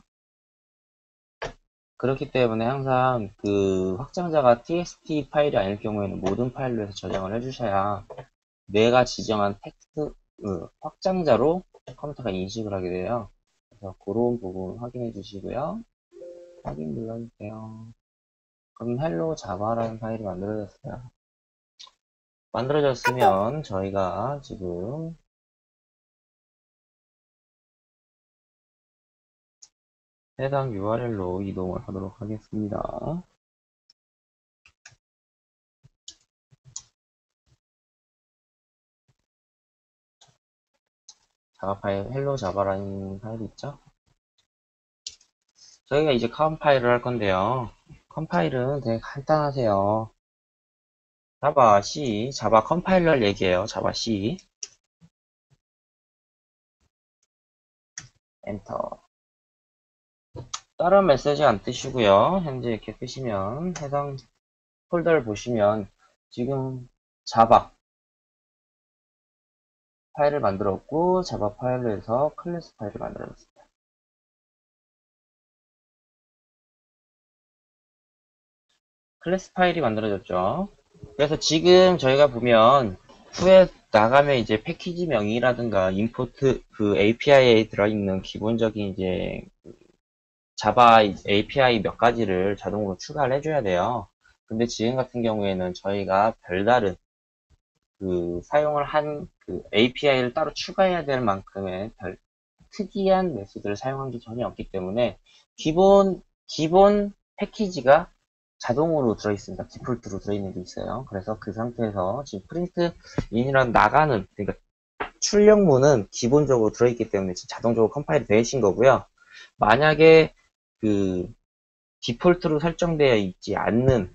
그렇기 때문에 항상 그 확장자가 txt 파일이 아닐 경우에는 모든 파일로 해서 저장을 해주셔야 내가 지정한 텍스트 확장자로 컴퓨터가 인식을 하게 돼요. 그래서 그런 부분 확인해 주시고요. 확인 눌러주세요. 그럼 헬로 자바라는 파일이 만들어졌어요. 만들어졌으면 저희가 지금 해당 URL로 이동을 하도록 하겠습니다. 자바 파일, 헬로 자바라는 파일이 있죠? 저희가 이제 컴파일을 할 건데요. 컴파일은 되게 간단하세요. 자바 C, 자바 컴파일러 얘기해요. 자바 C. 엔터. 다른 메시지 안 뜨시고요. 현재 이렇게 뜨시면 해당 폴더를 보시면 지금 자바 파일을 만들었고 자바 파일로 해서 클래스 파일을 만들었습니다. 클래스 파일이 만들어졌죠. 그래서 지금 저희가 보면 후에 나가면 이제 패키지 명이라든가 임포트 그 API에 들어있는 기본적인 이제 자바 API 몇 가지를 자동으로 추가를 해줘야 돼요. 근데 지금 같은 경우에는 저희가 별다른 그 사용을 한 그 API를 따로 추가해야 될 만큼의 특이한 메소드를 사용한 게 전혀 없기 때문에 기본 패키지가 자동으로 들어있습니다. 디폴트로 들어있는 게 있어요. 그래서 그 상태에서 지금 프린트 인이랑 나가는 그러니까 출력문은 기본적으로 들어있기 때문에 지금 자동적으로 컴파일이 되신 거고요. 만약에 그 디폴트로 설정되어 있지 않는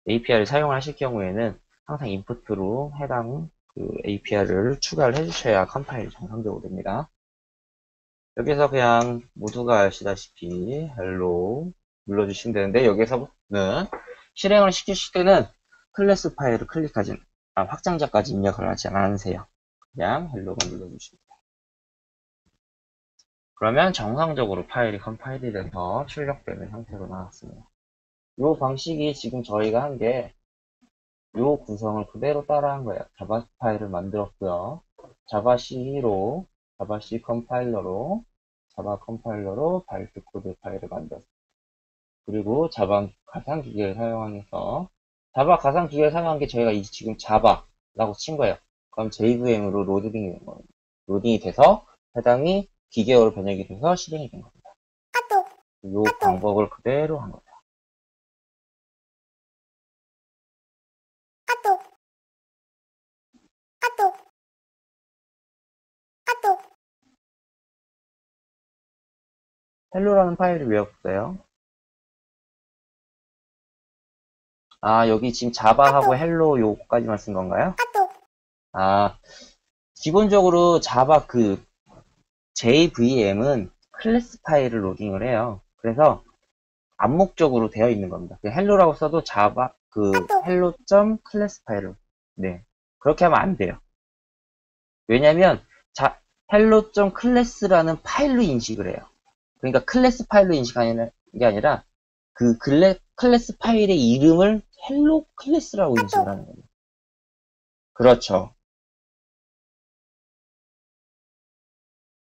API를 사용을 하실 경우에는 항상 인풋으로 해당 그 API를 추가를 해주셔야 컴파일이 정상적으로 됩니다. 여기서 그냥 모두가 아시다시피 hello 눌러주시면 되는데 여기서는 실행을 시키실 때는 클래스 파일을 클릭하지 확장자까지 입력을 하지 않으세요. 그냥 헬로만 눌러주십니다. 그러면 정상적으로 파일이 컴파일이 돼서 출력되는 형태로 나왔습니다. 이 방식이 지금 저희가 한 게 이 구성을 그대로 따라한 거예요. 자바 파일을 만들었고요. 자바 C로, 자바 C 컴파일러로, 자바 컴파일러로 바이트 코드 파일을 만들었어요. 그리고 자바 가상기계를 사용해서 자바 가상기계를 사용한 게 저희가 지금 자바라고 친 거예요. 그럼 JVM으로 로딩이 돼서 해당이 기계어로 번역이 돼서 실행이 된 겁니다. 이 방법을 그대로 한 거예요. 헬로라는 파일이 왜 없어요? 아, 여기 지금 자바하고 헬로 요까지만 쓴 건가요? 아, 기본적으로 자바 JVM은 클래스 파일을 로딩을 해요. 그래서 암묵적으로 되어 있는 겁니다. 헬로라고 써도 자바 hello.class 파일을 네, 그렇게 하면 안 돼요. 왜냐면 hello.class라는 파일로 인식을 해요. 그러니까 클래스 파일로 인식하는 게 아니라 클래스 파일의 이름을 헬로 클래스라고 인식을 하는 거예요. 그렇죠.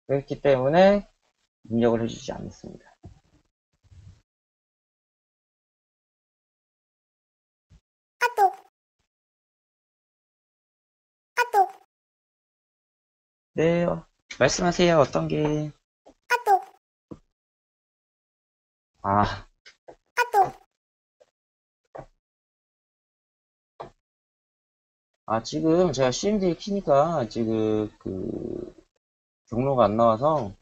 그렇기 때문에 입력을 해주지 않습니다. 네, 말씀하세요. 어떤 게? 아, 지금 제가 CMD를 키니까 지금 경로가 안 나와서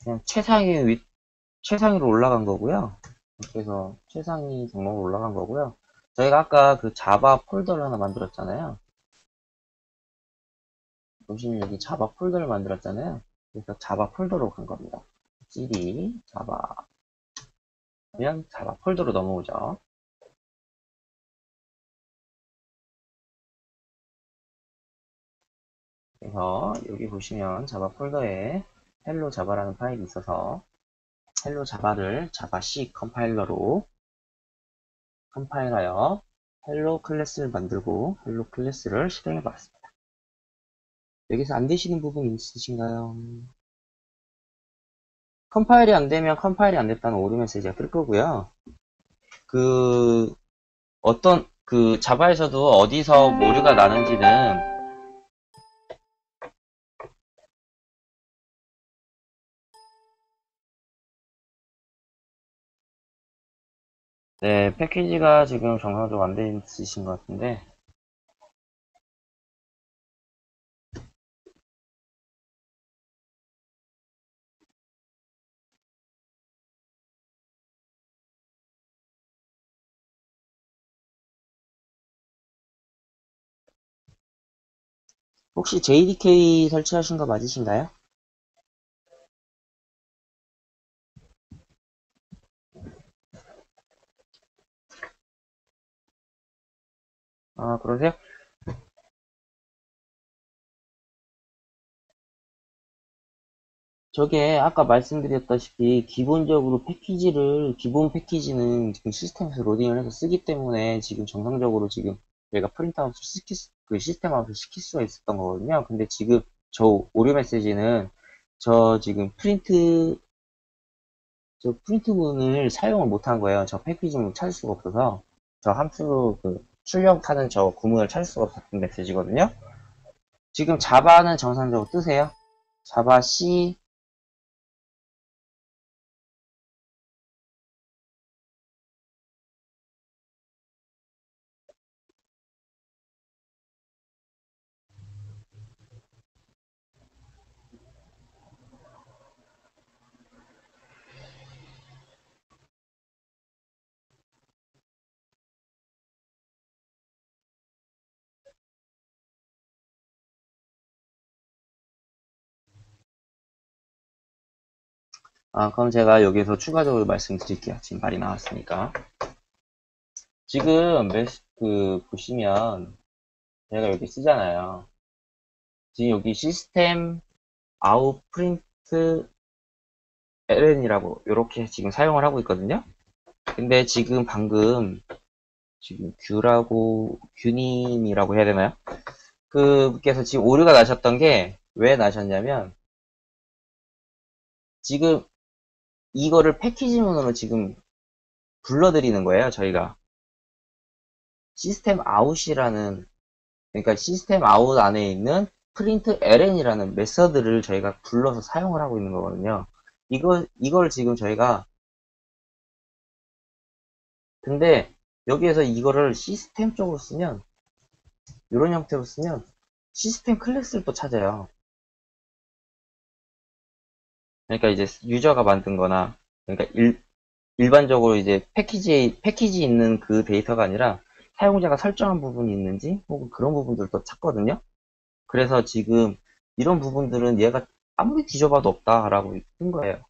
그냥 최상위로 올라간 거고요. 그래서 최상위 경로로 올라간 거고요. 저희가 아까 그 자바 폴더를 하나 만들었잖아요. 보시면 여기 자바 폴더를 만들었잖아요. 그래서 자바 폴더로 간 겁니다. cd 자바 하면 자바 폴더로 넘어오죠. 그래서 여기 보시면 자바 폴더에 헬로 자바라는 파일이 있어서 헬로 자바를 자바 C 컴파일러로 컴파일하여 헬로 클래스를 만들고 헬로 클래스를 실행해 봤습니다. 여기서 안 되시는 부분 있으신가요? 컴파일이 안 되면 컴파일이 안 됐다는 오류 메시지가 뜰 거고요. 자바에서도 어디서 오류가 나는지는 네, 패키지가 지금 정상적으로 안 돼 있으신 것 같은데 혹시 JDK 설치하신 거 맞으신가요? 아, 그러세요? 저게 아까 말씀드렸다시피 기본적으로 기본 패키지는 지금 시스템에서 로딩을 해서 쓰기 때문에 지금 정상적으로 지금 저희가 프린트아웃을 시스템아웃을 시킬 수가 있었던 거거든요. 근데 지금 저 오류 메시지는 저 지금 프린트문을 사용을 못한 거예요. 저 패키지문 찾을 수가 없어서 저 함수 출력하는 저 구문을 찾을 수가 없었던 메시지거든요. 지금 자바는 정상적으로 뜨세요. 자바 C 그럼 제가 여기서 추가적으로 말씀드릴게요. 지금 말이 나왔으니까. 지금 보시면 제가 여기 쓰잖아요. 지금 여기 시스템 아웃 프린트 ln이라고 이렇게 지금 사용을 하고 있거든요. 근데 지금 방금 지금 균님이라고 해야 되나요? 그분께서 지금 오류가 나셨던 게 왜 나셨냐면 지금 이거를 패키지문으로 지금 불러드리는 거예요. 저희가 시스템 아웃이라는, 그러니까 시스템 아웃 안에 있는 프린트 ln이라는 메서드를 저희가 불러서 사용을 하고 있는 거거든요. 이걸 지금 저희가, 근데 여기에서 이거를 시스템 쪽으로 쓰면, 이런 형태로 쓰면 시스템 클래스를 또 찾아요. 그러니까 이제 유저가 만든 거나, 그러니까 일반적으로 이제 패키지 있는 그 데이터가 아니라 사용자가 설정한 부분이 있는지 혹은 그런 부분들도 찾거든요. 그래서 지금 이런 부분들은 얘가 아무리 뒤져봐도 없다라고 뜬 거예요.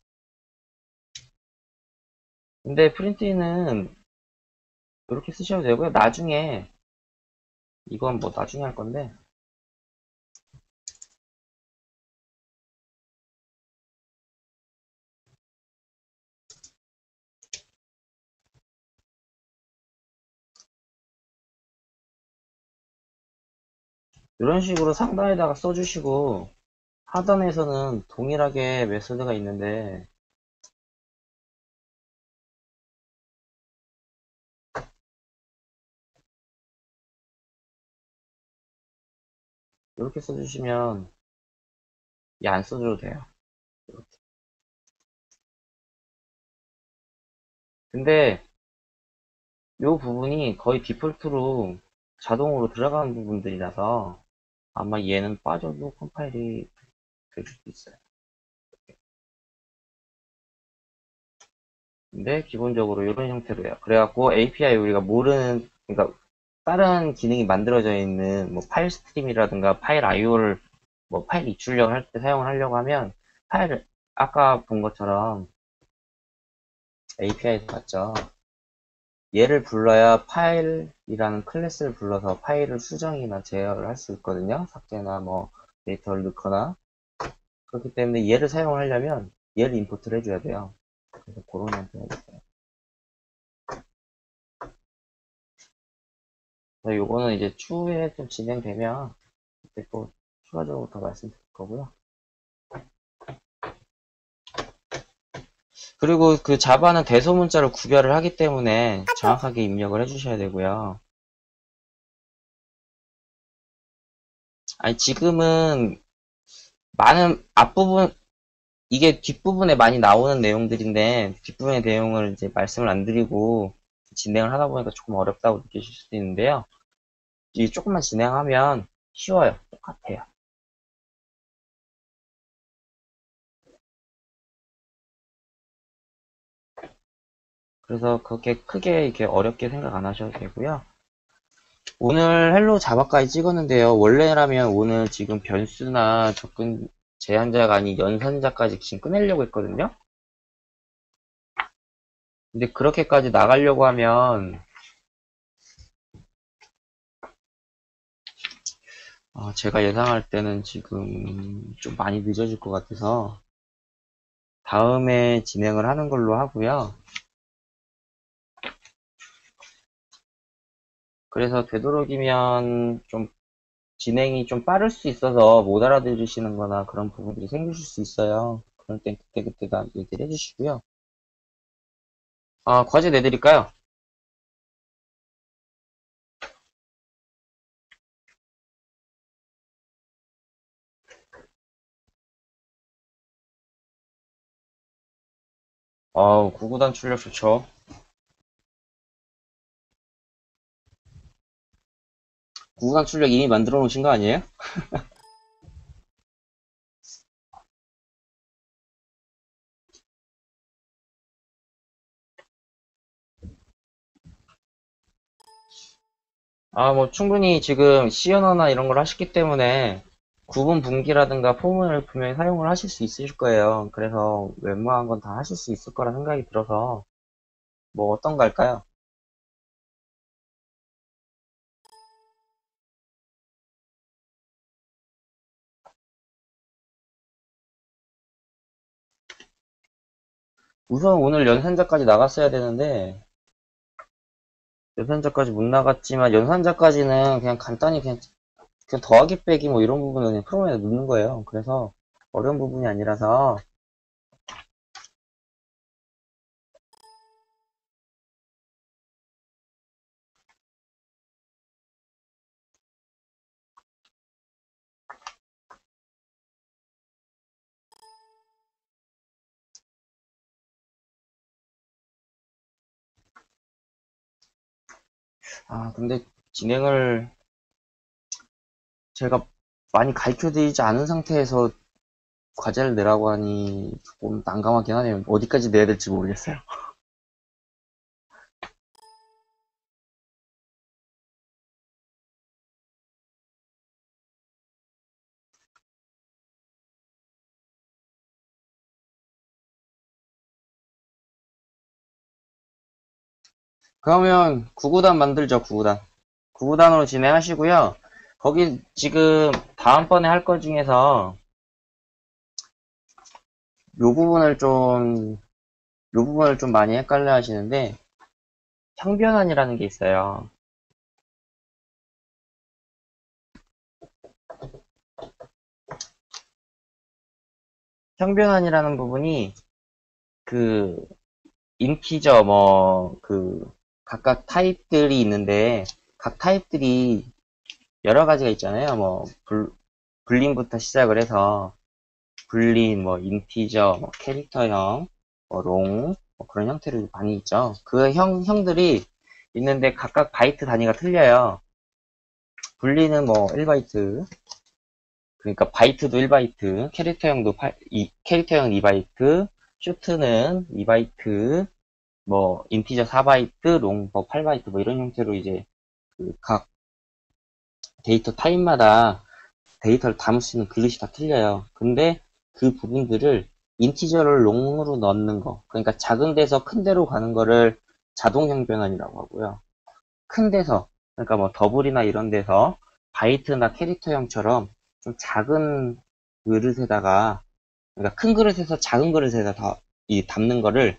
근데 프린트는 이렇게 쓰셔도 되고요. 나중에, 이건 뭐 나중에 할 건데, 이런 식으로 상단에다가 써주시고, 하단에서는 동일하게 메소드가 있는데, 이렇게 써주시면 얘 안 써줘도 돼요. 이렇게. 근데 이 부분이 거의 디폴트로 자동으로 들어가는 부분들이라서 아마 얘는 빠져도 컴파일이 될 수도 있어요. 근데 기본적으로 이런 형태로 해요. 그래갖고 API 우리가 모르는, 그러니까 다른 기능이 만들어져 있는 뭐 파일 스트림이라든가 파일 IO를 뭐 파일 입출력 할 때 사용을 하려고 하면 파일을 아까 본 것처럼 API에서 봤죠. 얘를 불러야 파일이라는 클래스를 불러서 파일을 수정이나 제어를 할 수 있거든요. 삭제나 뭐 데이터를 넣거나. 그렇기 때문에 얘를 사용을 하려면 얘를 임포트를 해줘야 돼요. 그래서 그런 형태가 있어요. 요거는 이제 추후에 좀 진행되면 그때 또 추가적으로 더 말씀드릴 거고요. 그리고 그 자바는 대소문자를 구별을 하기 때문에 정확하게 입력을 해주셔야 되고요. 아니, 지금은 많은 앞부분, 이게 뒷부분에 많이 나오는 내용들인데, 뒷부분의 내용을 이제 말씀을 안 드리고 진행을 하다 보니까 조금 어렵다고 느끼실 수도 있는데요. 이 조금만 진행하면 쉬워요. 똑같아요. 그래서 그렇게 크게 이렇게 어렵게 생각 안 하셔도 되고요. 오늘 헬로 자바까지 찍었는데요. 원래라면 오늘 지금 변수나 접근 제한자가 아닌 연산자까지 지금 꺼내려고 했거든요. 근데 그렇게까지 나가려고 하면 제가 예상할 때는 지금 좀 많이 늦어질 것 같아서 다음에 진행을 하는 걸로 하고요. 그래서 되도록이면 좀 진행이 좀 빠를 수 있어서 못 알아들으시는 거나 그런 부분들이 생기실 수 있어요. 그럴 땐 그때그때 얘기를 해주시고요. 과제 내드릴까요? 구구단 출력 좋죠. 구구단 출력 이미 만들어 놓으신 거 아니에요? 뭐 충분히 지금 C 언어나 이런 걸 하셨기 때문에 구분 분기라든가 포문을 분명히 사용을 하실 수 있으실 거예요. 그래서 웬만한 건 다 하실 수 있을 거라 생각이 들어서 뭐 어떤 거 할까요? 우선 오늘 연산자까지 나갔어야 되는데, 연산자까지 못 나갔지만, 연산자까지는 그냥 간단히 그냥 더하기 빼기 뭐 이런 부분은 그냥 프로그램에 넣는 거예요. 그래서 어려운 부분이 아니라서, 근데 진행을 제가 많이 가르쳐 드리지 않은 상태에서 과제를 내라고 하니 조금 난감하긴 하네요. 어디까지 내야 될지 모르겠어요. 그러면 구구단 만들죠, 구구단. 구구단으로 진행하시고요. 거기 지금 다음번에 할 것 중에서 요 부분을 좀, 요 부분을 좀 많이 헷갈려 하시는데, 형변환이라는 게 있어요. 형변환이라는 부분이 그 인티저 각각 타입들이 있는데 각 타입들이 여러 가지가 있잖아요. 불림부터 시작을 해서 불림, 인티저, 캐릭터형, 롱, 그런 형태로 많이 있죠. 그 형들이 있는데 각각 바이트 단위가 틀려요. 불리는 1바이트, 그러니까 바이트도 1바이트, 캐릭터형 2바이트, 쇼트는 2바이트, 인티저 4바이트, 롱 8바이트, 이런 형태로 이제 각 데이터 타입마다 데이터를 담을 수 있는 그릇이 다 틀려요. 근데 그 부분들을 인티저를 롱으로 넣는 거, 그러니까 작은 데서 큰 데로 가는 거를 자동형 변환이라고 하고요. 큰 데서, 그러니까 더블이나 이런 데서 바이트나 캐릭터형처럼 좀 작은 그릇에다가, 그러니까 큰 그릇에서 작은 그릇에다 담는 거를,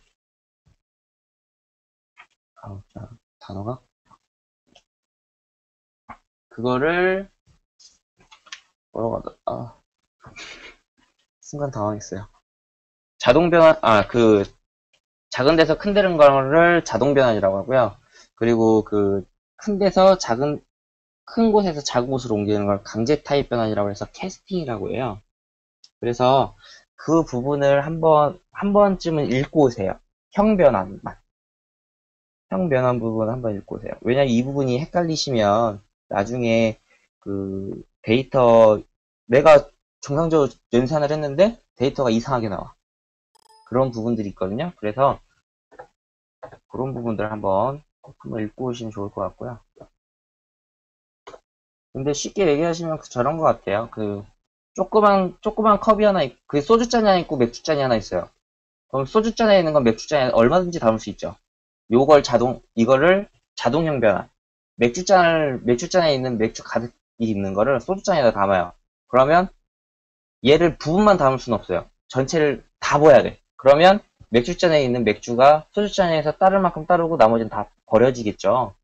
자, 단어가? 그거를, 뭐라고 하더라, 순간 당황했어요. 자동 변환, 작은 데서 큰 데는 거를 자동 변환이라고 하고요. 그리고 큰 데서 큰 곳에서 작은 곳으로 옮기는 걸 강제 타입 변환이라고 해서 캐스팅이라고 해요. 그래서 그 부분을 한 번쯤은 읽고 오세요. 형 변환만. 형 변환 부분 한번 읽고 오세요. 왜냐면 이 부분이 헷갈리시면 나중에 데이터, 내가 정상적으로 연산을 했는데 데이터가 이상하게 나와. 그런 부분들이 있거든요. 그래서 그런 부분들 한번 읽고 오시면 좋을 것 같고요. 근데 쉽게 얘기하시면 저런 것 같아요. 조그만 컵이 하나 그 소주잔이 하나 있고 맥주잔이 하나 있어요. 그럼 소주잔에 있는 건 맥주잔에 얼마든지 담을 수 있죠. 이거를 자동형 변환. 맥주잔에 있는 맥주 가득히 있는 거를 소주잔에다 담아요. 그러면 얘를 부분만 담을 수는 없어요. 전체를 다 부어야 돼. 그러면 맥주잔에 있는 맥주가 소주잔에서 따를 만큼 따르고 나머지는 다 버려지겠죠.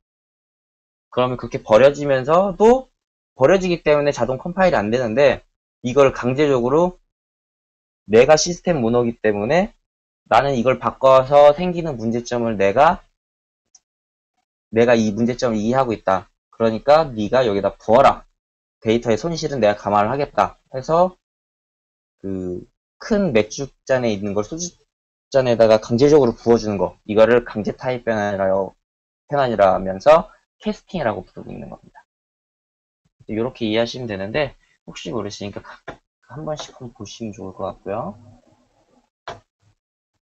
그러면 그렇게 버려지면서도 버려지기 때문에 자동 컴파일이 안 되는데 이걸 강제적으로 내가 시스템 문어기 때문에 나는 이걸 바꿔서 생기는 문제점을 내가 이 문제점을 이해하고 있다. 그러니까 네가 여기다 부어라. 데이터의 손실은 내가 감안을 하겠다. 해서 그 큰 맥주잔에 있는 걸 소주잔에다가 강제적으로 부어주는 거. 이거를 강제 타입 변환이라면서 캐스팅이라고 부르고 있는 겁니다. 이렇게 이해하시면 되는데 혹시 모르시니까 한 번씩 한번 보시면 좋을 것 같고요.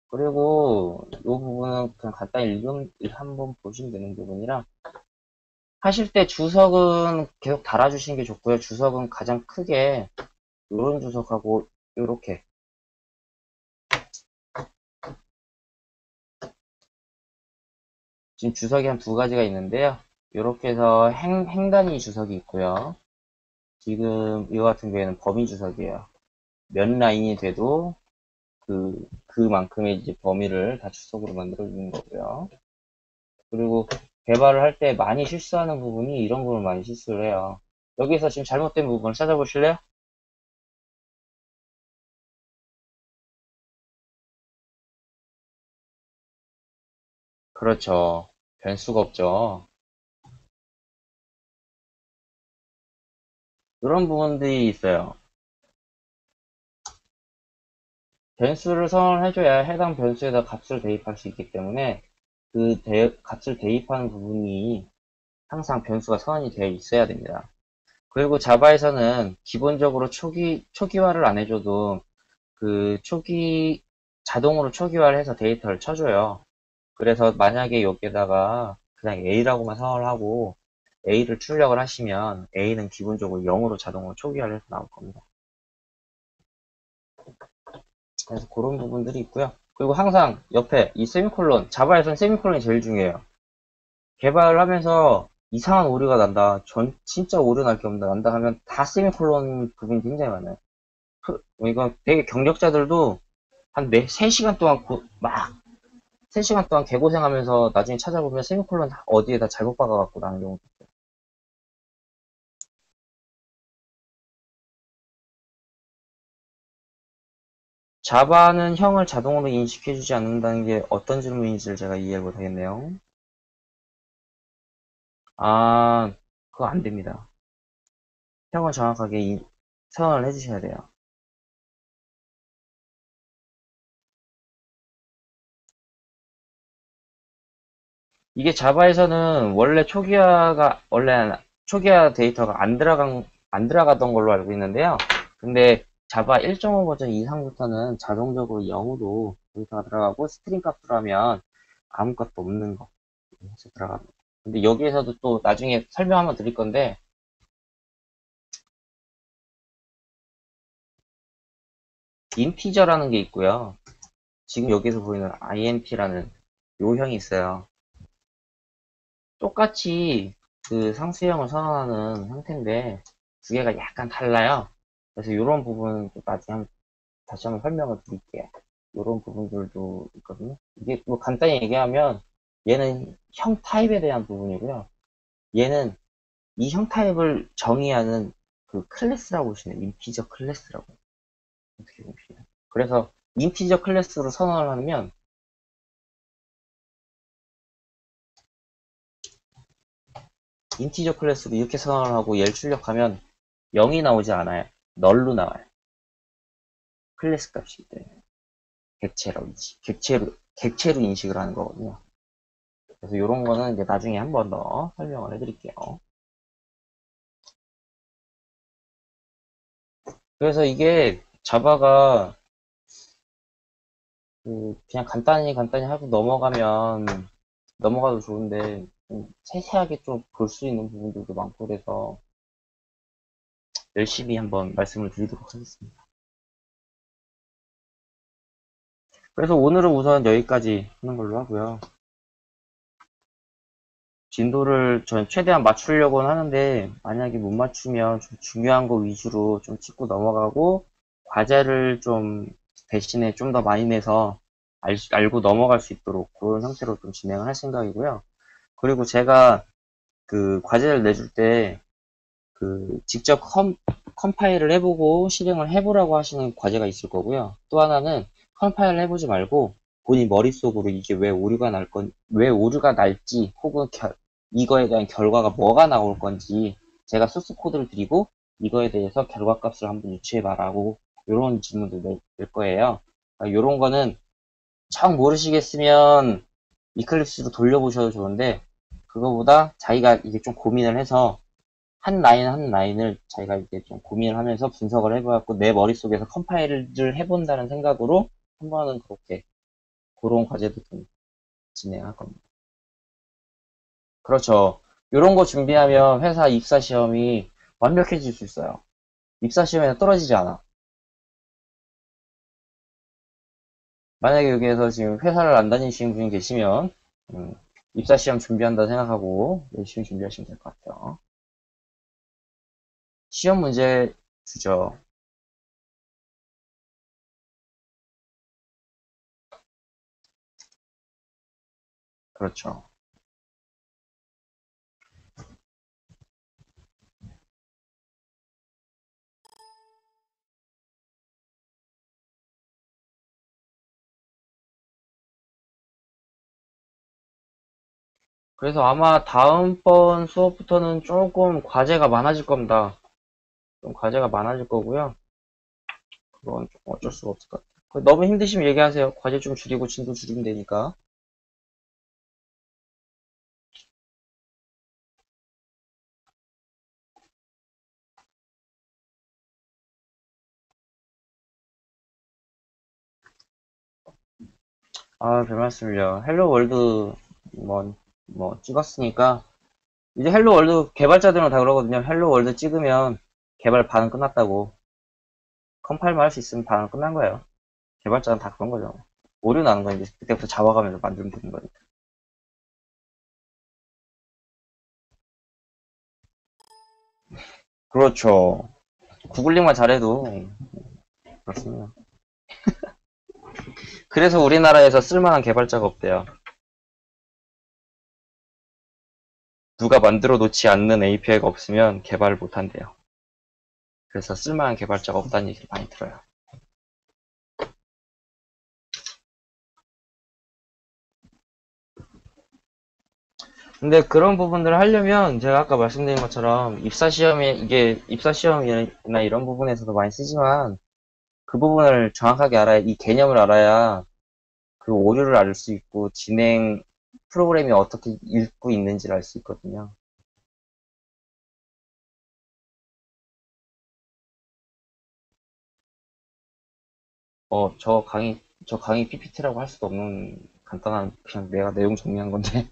그리고 이 부분은 그냥 간단히 한번 보시면 되는 부분이라 하실 때 주석은 계속 달아주시는 게 좋고요. 주석은 가장 크게 이런 주석하고 이렇게 지금 주석이 한 두 가지가 있는데요. 이렇게 해서 행단위 주석이 있고요. 지금 이거 같은 경우에는 범위 주석이에요. 몇 라인이 돼도 그만큼의 이제 범위를 다 출석으로 만들어주는 거고요. 그리고 개발을 할 때 많이 실수하는 부분이 이런 부분을 많이 실수를 해요. 여기서 지금 잘못된 부분을 찾아보실래요? 그렇죠. 변수가 없죠. 이런 부분들이 있어요. 변수를 선언을 해줘야 해당 변수에다 값을 대입할 수 있기 때문에 값을 대입하는 부분이 항상 변수가 선언이 되어 있어야 됩니다. 그리고 자바에서는 기본적으로 초기화를 안 해줘도 자동으로 초기화를 해서 데이터를 쳐줘요. 그래서 만약에 여기에다가 그냥 A라고만 선언을 하고 A를 출력을 하시면 A는 기본적으로 0으로 자동으로 초기화를 해서 나올 겁니다. 그래서 그런 부분들이 있고요. 그리고 항상 옆에 이 세미콜론, 자바에서는 세미콜론이 제일 중요해요. 개발을 하면서 이상한 오류가 난다. 진짜 오류 날 게 없다. 난다 하면 다 세미콜론 부분이 굉장히 많아요. 이거 되게 경력자들도 한 3시간 동안 막 3시간 동안 개고생하면서 나중에 찾아보면 세미콜론 어디에다 잘못 박아갖고 나는 경우도 있어요. 자바는 형을 자동으로 인식해주지 않는다는 게 어떤 질문인지를 제가 이해를 못하겠네요. 아, 그거 안 됩니다. 형을 정확하게 선언을 해주셔야 돼요. 이게 자바에서는 원래 초기화 데이터가 안 들어가던 걸로 알고 있는데요. 근데 자바 1.5 버전 이상부터는 자동적으로 0으로 데이터가 들어가고 스트링 값으로 하면 아무것도 없는 거 해서 들어갑니다. 근데 여기에서도 또 나중에 설명 한번 드릴 건데, 인티저라는 게 있고요. 지금 여기서 보이는 INP라는 요형이 있어요. 똑같이 그 상수형을 선언하는 형태인데 두 개가 약간 달라요. 그래서 이런 부분은 또 나중에 다시 한번 설명을 드릴게요. 이런 부분들도 있거든요. 이게 뭐 간단히 얘기하면 얘는 형 타입에 대한 부분이고요. 얘는 이 형 타입을 정의하는 그 클래스라고 보시면 인티저 클래스라고 어떻게 보시면. 그래서 인티저 클래스로 선언을 하면 인티저 클래스로 이렇게 선언을 하고 얘를 출력하면 0이 나오지 않아요. 널로 나와요. 클래스 값이기 때문에. 객체로 인식을 하는 거거든요. 그래서 이런 거는 이제 나중에 한 번 더 설명을 해드릴게요. 그래서 이게 자바가 그냥 간단히 하고 넘어가도 좋은데 좀 세세하게 좀 볼 수 있는 부분들도 많고 그래서 열심히 한번 말씀을 드리도록 하겠습니다. 그래서 오늘은 우선 여기까지 하는 걸로 하고요. 진도를 전 최대한 맞추려고는 하는데 만약에 못 맞추면 좀 중요한 거 위주로 좀 짚고 넘어가고 과제를 좀 대신에 좀 더 많이 내서 알고 넘어갈 수 있도록 그런 형태로 좀 진행을 할 생각이고요. 그리고 제가 그 과제를 내줄 때 직접 컴파일을 해보고 실행을 해보라고 하시는 과제가 있을 거고요. 또 하나는 컴파일을 해보지 말고 본인 머릿속으로 이게 왜 오류가 날지 혹은 이거에 대한 결과가 뭐가 나올 건지 제가 소스 코드를 드리고 이거에 대해서 결과값을 한번 유추해봐라고 이런 질문도 낼 거예요. 이런 거는 정 모르시겠으면 이클립스로 돌려보셔도 좋은데 그거보다 자기가 이게 좀 고민을 해서 한 라인 한 라인을 자기가 이제 좀 고민을 하면서 분석을 해봐갖고 내 머릿속에서 컴파일을 해본다는 생각으로 한 번은 그렇게 그런 과제도 좀 진행할 겁니다. 그렇죠. 이런 거 준비하면 회사 입사 시험이 완벽해질 수 있어요. 입사 시험에는 떨어지지 않아. 만약에 여기에서 지금 회사를 안 다니시는 분이 계시면 음, 입사 시험 준비한다 생각하고 열심히 준비하시면 될 것 같아요. 시험 문제 주죠. 그렇죠. 그래서 아마 다음번 수업부터는 조금 과제가 많아질 겁니다. 좀 과제가 많아질 거고요. 그건 좀 어쩔 수가 없을 것 같아요. 너무 힘드시면 얘기하세요. 과제 좀 줄이고 진도 줄이면 되니까. 아, 별 말씀을요. 헬로 월드 찍었으니까 이제 헬로 월드 개발자들은 다 그러거든요. 헬로 월드 찍으면 개발 반은 끝났다고. 컴파일만 할 수 있으면 반은 끝난 거예요. 개발자는 다 그런 거죠. 오류 나는 건 이제 그때부터 잡아가면서 만들면 되는 거니까. 그렇죠. 구글링만 잘해도 그렇습니다. 그래서 우리나라에서 쓸만한 개발자가 없대요. 누가 만들어 놓지 않는 API가 없으면 개발을 못 한대요. 그래서 쓸만한 개발자가 없다는 얘기를 많이 들어요. 근데 그런 부분들을 하려면 제가 아까 말씀드린 것처럼 입사 시험이나 이런 부분에서도 많이 쓰지만 그 부분을 정확하게 알아야, 이 개념을 알아야 그 오류를 알 수 있고 진행 프로그램이 어떻게 읽고 있는지를 알 수 있거든요. 저 강의 PPT라고 할 수도 없는 간단한 그냥 내가 내용 정리한 건데.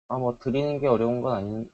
뭐 드리는 게 어려운 건 아닌,